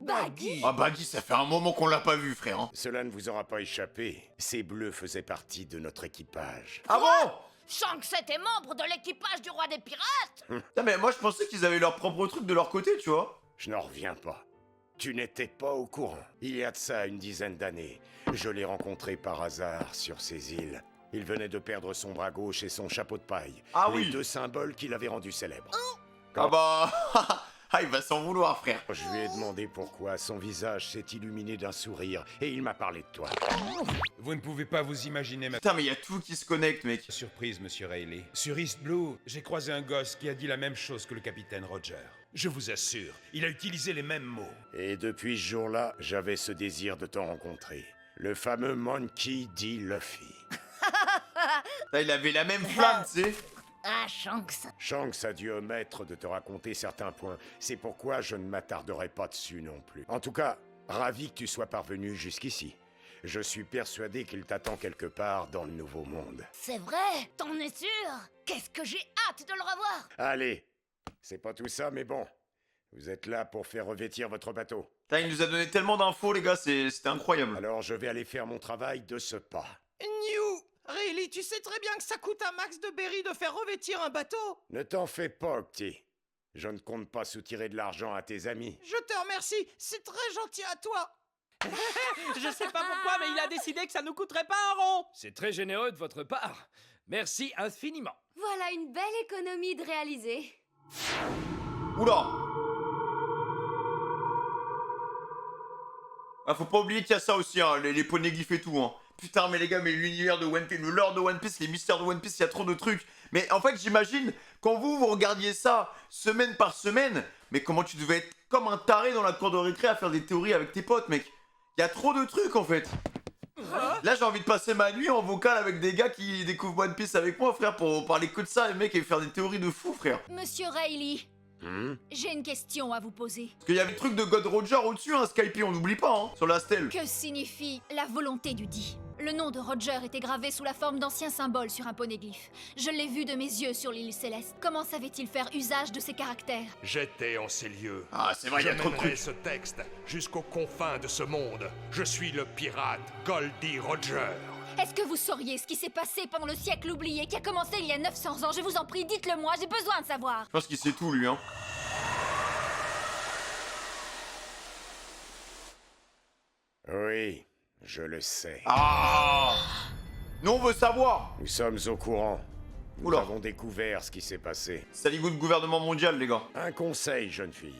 Baggy? Ah, Baggy, ça fait un moment qu'on l'a pas vu, frère. Hein. Cela ne vous aura pas échappé. Ces bleus faisaient partie de notre équipage. Ah bon? Shanks était membre de l'équipage du roi des pirates? Putain, mais moi je pensais qu'ils avaient leur propre truc de leur côté, tu vois. Je n'en reviens pas. Tu n'étais pas au courant. Il y a de ça une dizaine d'années, je l'ai rencontré par hasard sur ces îles. Il venait de perdre son bras gauche et son chapeau de paille. Ah les oui. 2 symboles qui l'avaient rendu célèbre. Ah bah... Ah, il va s'en vouloir, frère. Je lui ai demandé pourquoi son visage s'est illuminé d'un sourire et il m'a parlé de toi. Vous ne pouvez pas vous imaginer ma... Putain, mais il y a tout qui se connecte, mec. Surprise, monsieur Rayleigh. Sur East Blue, j'ai croisé un gosse qui a dit la même chose que le capitaine Roger. Je vous assure, il a utilisé les mêmes mots. Et depuis ce jour-là, j'avais ce désir de te rencontrer. Le fameux Monkey D. Luffy. Il avait la même flamme, tu sais. Ah, Shanks. Shanks a dû omettre de te raconter certains points. C'est pourquoi je ne m'attarderai pas dessus non plus. En tout cas, ravi que tu sois parvenu jusqu'ici. Je suis persuadé qu'il t'attend quelque part dans le Nouveau Monde. C'est vrai? T'en es sûr? Qu'est-ce que j'ai hâte de le revoir! Allez, c'est pas tout ça, mais bon. Vous êtes là pour faire revêtir votre bateau. Putain, il nous a donné tellement d'infos, les gars, c'était incroyable. Alors je vais aller faire mon travail de ce pas. New! Rayleigh, tu sais très bien que ça coûte un max de berry de faire revêtir un bateau. Ne t'en fais pas, Octi. Je ne compte pas soutirer de l'argent à tes amis. Je te remercie, c'est très gentil à toi. Je sais pas pourquoi, mais il a décidé que ça nous coûterait pas un rond. C'est très généreux de votre part. Merci infiniment. Voilà une belle économie de réaliser. Oula! Ah, faut pas oublier qu'il y a ça aussi, hein, les poneglyphes et tout, hein. Putain, mais les gars, mais l'univers de One Piece, le lore de One Piece, les mystères de One Piece, il y a trop de trucs. Mais en fait, j'imagine, quand vous regardiez ça semaine par semaine, mais comment tu devais être comme un taré dans la cour de récré à faire des théories avec tes potes, mec. Il y a trop de trucs, en fait. Là, j'ai envie de passer ma nuit en vocal avec des gars qui découvrent One Piece avec moi, frère, pour parler que de ça, les mecs, et faire des théories de fou, frère. Monsieur Rayleigh, j'ai une question à vous poser. Parce qu'il y avait le truc de God Roger au-dessus, hein, Skype, on n'oublie pas, hein, sur la stèle. Que signifie la volonté du dit? Le nom de Roger était gravé sous la forme d'anciens symboles sur un poneglyphe. Je l'ai vu de mes yeux sur l'île Céleste. Comment savait-il faire usage de ces caractères? J'étais en ces lieux. Ah, c'est vrai, il y a trop de Je mènerai trucs. ce texte jusqu'aux confins de ce monde. Je suis le pirate Goldie Roger. Est-ce que vous sauriez ce qui s'est passé pendant le siècle oublié qui a commencé il y a 900 ans? Je vous en prie, dites-le moi, j'ai besoin de savoir. Je pense qu'il sait tout, lui, hein. Oui, je le sais. Ah! Nous, on veut savoir. Nous sommes au courant. Nous Oula. avons découvert ce qui s'est passé. Saligou de gouvernement mondial, les gars. Un conseil, jeune fille.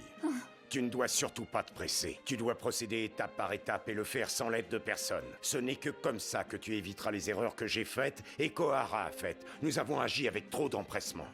Tu ne dois surtout pas te presser. Tu dois procéder étape par étape et le faire sans l'aide de personne. Ce n'est que comme ça que tu éviteras les erreurs que j'ai faites et qu'Ohara a faites. Nous avons agi avec trop d'empressement.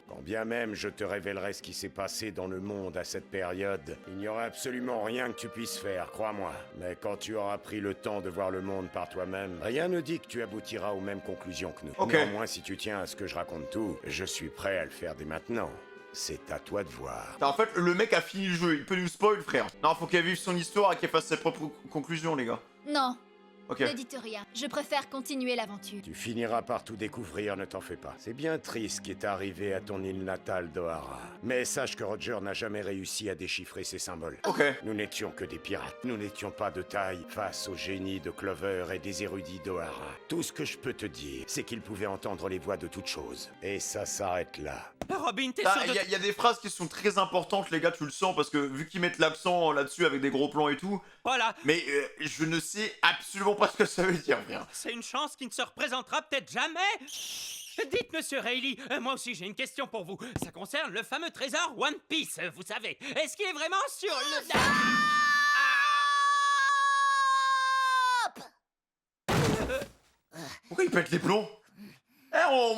Quand bien même je te révélerai ce qui s'est passé dans le monde à cette période, il n'y aura absolument rien que tu puisses faire, crois-moi. Mais quand tu auras pris le temps de voir le monde par toi-même, rien ne dit que tu aboutiras aux mêmes conclusions que nous. Ok. Néanmoins, si tu tiens à ce que je raconte tout, je suis prêt à le faire dès maintenant. C'est à toi de voir. En fait, le mec a fini le jeu, il peut nous spoil, frère. Non, faut qu'elle vive son histoire et qu'elle fasse ses propres conclusions, les gars. Non, Ok. ne dites rien. Je préfère continuer l'aventure. Tu finiras par tout découvrir, ne t'en fais pas. C'est bien triste ce qui est arrivé à ton île natale d'Ohara. Mais sache que Roger n'a jamais réussi à déchiffrer ces symboles. Ok. Nous n'étions que des pirates. Nous n'étions pas de taille face aux génies de Clover et des érudits d'Ohara. Tout ce que je peux te dire, c'est qu'ils pouvaient entendre les voix de toutes choses. Et ça s'arrête là. Robin, t'es Ah, sûr de... y a des phrases qui sont très importantes, les gars, tu le sens, parce que vu qu'ils mettent l'accent là-dessus avec des gros plans et tout. Voilà. Mais je ne sais absolument pas ce que ça veut dire, frère. C'est une chance qui ne se représentera peut-être jamais. Dites, monsieur Rayleigh, moi aussi j'ai une question pour vous. Ça concerne le fameux trésor One Piece, vous savez. Est-ce qu'il est vraiment sur le... Pourquoi il pète les plombs?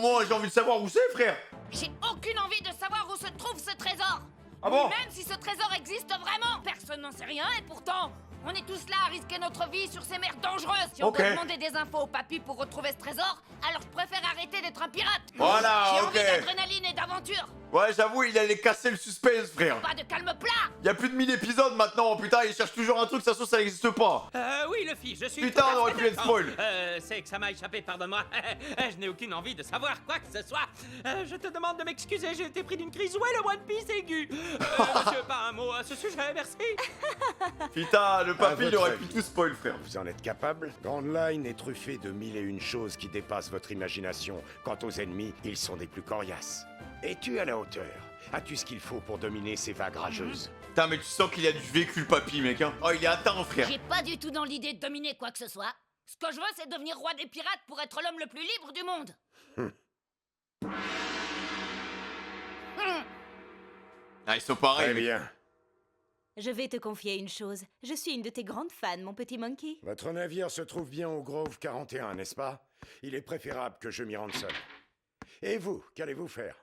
Moi, j'ai envie de savoir où c'est, frère. J'ai aucune envie de savoir où se trouve ce trésor. Ah bon? Même si ce trésor existe vraiment, personne n'en sait rien et pourtant, on est tous là à risquer notre vie sur ces mers dangereuses. Si on Ok. doit demander des infos au papy pour retrouver ce trésor, alors je préfère arrêter d'être un pirate. Voilà, J'ai ok. envie d'adrénaline et d'aventure. Ouais, j'avoue, il allait casser le suspense, frère. Pas de calme plat. Y a plus de 1000 épisodes maintenant, putain, il cherche toujours un truc, ça se trouve, ça n'existe pas. Oui, Luffy, je suis... Putain, tout à on aurait fait pu être d'accord. spoil. C'est que ça m'a échappé, pardonne-moi. Je n'ai aucune envie de savoir quoi que ce soit. Je te demande de m'excuser, j'ai été pris d'une crise. Où est le One Piece aigu? Monsieur, pas un mot à ce sujet, merci. Putain, le À papy, il votre aurait avis. pu tout spoil, frère. Vous en êtes capable? Grand Line est truffé de 1001 choses qui dépassent votre imagination. Quant aux ennemis, ils sont des plus coriaces. Es-tu à la hauteur? As-tu ce qu'il faut pour dominer ces vagues rageuses? Putain, mais tu sens qu'il a du vécu, le papy, mec, hein. Oh, il est atteint, frère. J'ai pas du tout dans l'idée de dominer quoi que ce soit. Ce que je veux, c'est devenir roi des pirates pour être l'homme le plus libre du monde. Ah, ils sont pareils. Très bien. Je vais te confier une chose. Je suis une de tes grandes fans, mon petit monkey. Votre navire se trouve bien au Grove 41, n'est-ce pas? Il est préférable que je m'y rende seul. Et vous, qu'allez-vous faire?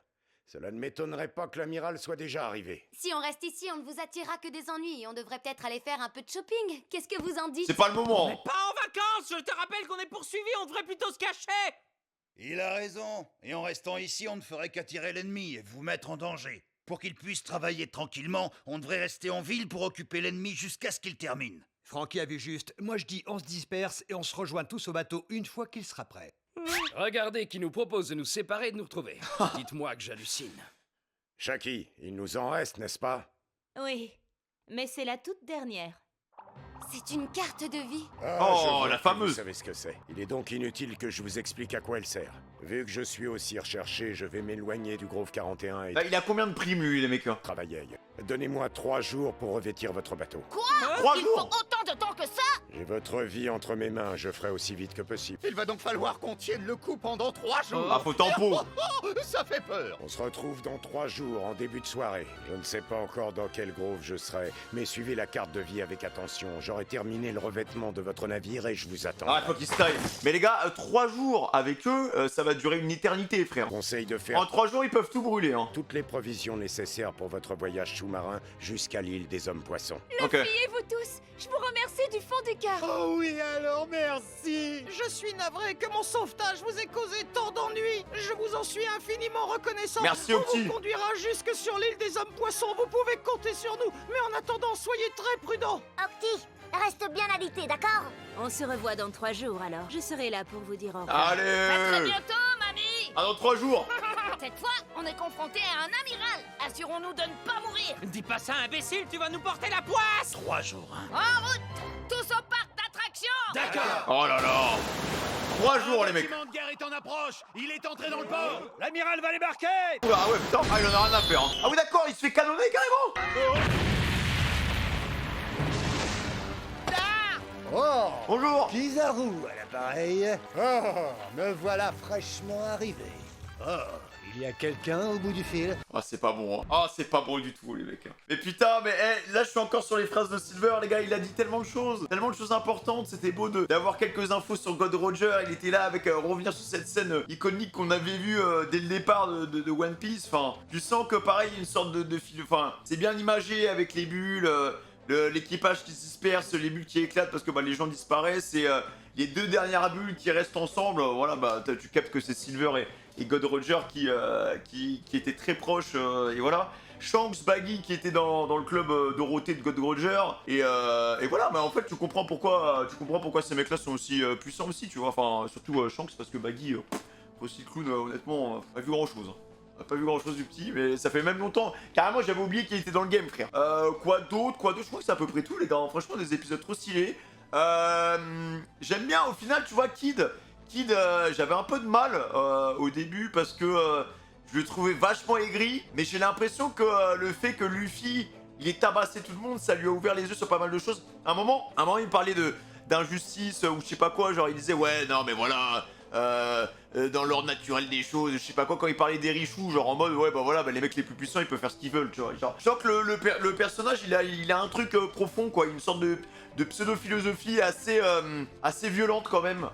Cela ne m'étonnerait pas que l'amiral soit déjà arrivé. Si on reste ici, on ne vous attirera que des ennuis. On devrait peut-être aller faire un peu de shopping. Qu'est-ce que vous en dites? C'est pas le moment. Mais pas en vacances. Je te rappelle qu'on est poursuivis. On devrait plutôt se cacher. Il a raison. Et en restant ici, on ne ferait qu'attirer l'ennemi et vous mettre en danger. Pour qu'il puisse travailler tranquillement, on devrait rester en ville pour occuper l'ennemi jusqu'à ce qu'il termine. Francky a vu juste. Moi je dis on se disperse et on se rejoint tous au bateau une fois qu'il sera prêt. Regardez qui nous propose de nous séparer et de nous retrouver. Dites-moi que j'hallucine. Shaki, il nous en reste, n'est-ce pas? Oui, mais c'est la toute dernière. C'est une carte de vie. Ah, je vois la que fameuse. Vous savez ce que c'est. Il est donc inutile que je vous explique à quoi elle sert. Vu que je suis aussi recherché, je vais m'éloigner du Grove 41 et... Bah, il a combien de primes, lui, les mecs? Travailler. Donnez-moi 3 jours pour revêtir votre bateau. Quoi? 3 Il jours? faut autant de temps que ça? J'ai votre vie entre mes mains, je ferai aussi vite que possible. Il va donc falloir qu'on tienne le coup pendant 3 jours. Ah, faut tempo. Ça fait peur. On se retrouve dans 3 jours, en début de soirée. Je ne sais pas encore dans quel grove je serai, mais suivez la carte de vie avec attention. J'aurai terminé le revêtement de votre navire et je vous attends. Ah, faut qu'ils se taillent. Mais les gars, 3 jours avec eux, ça va durer une éternité, frère. Conseil de faire... En 3 jours, ils peuvent tout brûler, hein. Toutes les provisions nécessaires pour votre voyage sous-marin jusqu'à l'île des Hommes-Poissons. Fiez-vous tous. Je vous remercie du fond du cœur. Oh oui, alors merci. Je suis navré que mon sauvetage vous ait causé tant d'ennuis. Je vous en suis infiniment reconnaissant. Merci, On Octi. vous conduira jusque sur l'île des Hommes-Poissons. Vous pouvez compter sur nous. Mais en attendant, soyez très prudents. Octi, reste bien alité, d'accord? On se revoit dans 3 jours alors. Je serai là pour vous dire au revoir. À très Allez. bientôt, mamie. Ah, dans 3 jours. Cette fois, on est confronté à un amiral. Assurons-nous de ne pas mourir. Dis pas ça, imbécile. Tu vas nous porter la poisse. 3 jours, hein. En route. Tous au parc d'attractions. D'accord. Oh là là. 3 jours, les mecs. Le bâtiment de guerre est en approche. Il est entré dans le port. L'amiral va débarquer. Oula, ah ouais, putain. Ah, il en a rien à faire, hein. Ah oui, d'accord, il se fait canonner, carrément. Oh, bonjour. Kizaru à l'appareil. Oh, me voilà fraîchement arrivé. Oh, il y a quelqu'un au bout du fil. Ah, c'est pas bon, hein. Ah, c'est pas bon du tout, les mecs. Mais putain, mais là, je suis encore sur les phrases de Silver, les gars. Il a dit tellement de choses importantes. C'était beau d'avoir quelques infos sur God Roger. Il était là avec revenir sur cette scène iconique qu'on avait vue dès le départ de One Piece. Enfin, tu sens que pareil, une sorte de fil. Enfin, c'est bien imagé avec les bulles. L'équipage qui se disperse, les bulles qui éclatent parce que bah, les gens disparaissent et les 2 dernières bulles qui restent ensemble, voilà, bah tu captes que c'est Silver et God Roger qui étaient très proches et voilà. Shanks, Baggy qui était dans le club Dorothée de God Roger et voilà, mais en fait tu comprends pourquoi ces mecs-là sont aussi puissants aussi, tu vois. Enfin surtout Shanks parce que Baggy, aussi le clown, honnêtement, pas vu grand-chose. Hein. Pas vu grand chose du petit, mais ça fait même longtemps. Carrément, j'avais oublié qu'il était dans le game, frère. Quoi d'autre? Je crois que c'est à peu près tout, les gars. Franchement, des épisodes trop stylés. J'aime bien, au final, tu vois, Kid, j'avais un peu de mal au début parce que je le trouvais vachement aigri. Mais j'ai l'impression que le fait que Luffy, il ait tabassé tout le monde, ça lui a ouvert les yeux sur pas mal de choses. À un moment, il parlait d'injustice ou je sais pas quoi. Genre, il disait, ouais, non, mais voilà... dans l'ordre naturel des choses, je sais pas quoi, quand il parlait des richoux, genre en mode ouais bah voilà, bah, les mecs les plus puissants ils peuvent faire ce qu'ils veulent, tu vois. Genre, je sens que le personnage il a un truc profond quoi, une sorte de pseudo-philosophie assez violente quand même.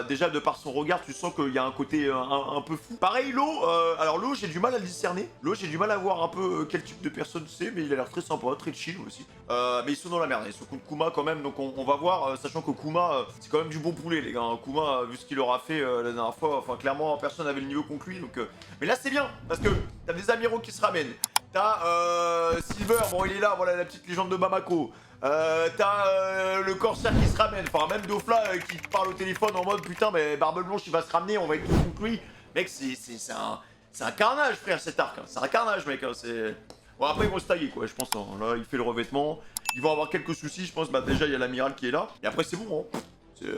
Déjà de par son regard, tu sens qu'il y a un côté un peu fou. Pareil Law, alors Law j'ai du mal à le discerner. Law j'ai du mal à voir un peu quel type de personne c'est, mais il a l'air très sympa, très chill aussi. Mais ils sont dans la merde, ils sont contre Kuma quand même, donc on va voir, sachant que Kuma c'est quand même du bon poulet les gars. Kuma vu ce qu'il aura fait la dernière fois, enfin clairement personne n'avait le niveau contre lui, donc mais là c'est bien parce que t'as des amiraux qui se ramènent. T'as Silver, bon il est là, voilà la petite légende de Bamako. T'as le corsaire qui se ramène, enfin même Dofla qui parle au téléphone en mode putain mais Barbe Blanche il va se ramener, on va être tous contre lui. Mec c'est un carnage frère cet arc, hein. C'est un carnage mec, hein. C'est... Bon après ils vont se tailler quoi je pense, hein. Là il fait le revêtement, ils vont avoir quelques soucis je pense, bah déjà il y a l'amiral qui est là, et après c'est bon hein. C'est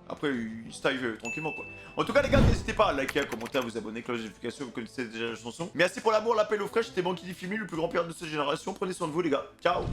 après il se taille tranquillement quoi. En tout cas les gars n'hésitez pas à liker, à commenter, à vous abonner, cloche de notification, vous connaissez déjà la chanson. Merci pour l'amour, l'appel au fraîche, c'était Monkey D. Filmy, le plus grand père de cette génération, prenez soin de vous les gars, ciao.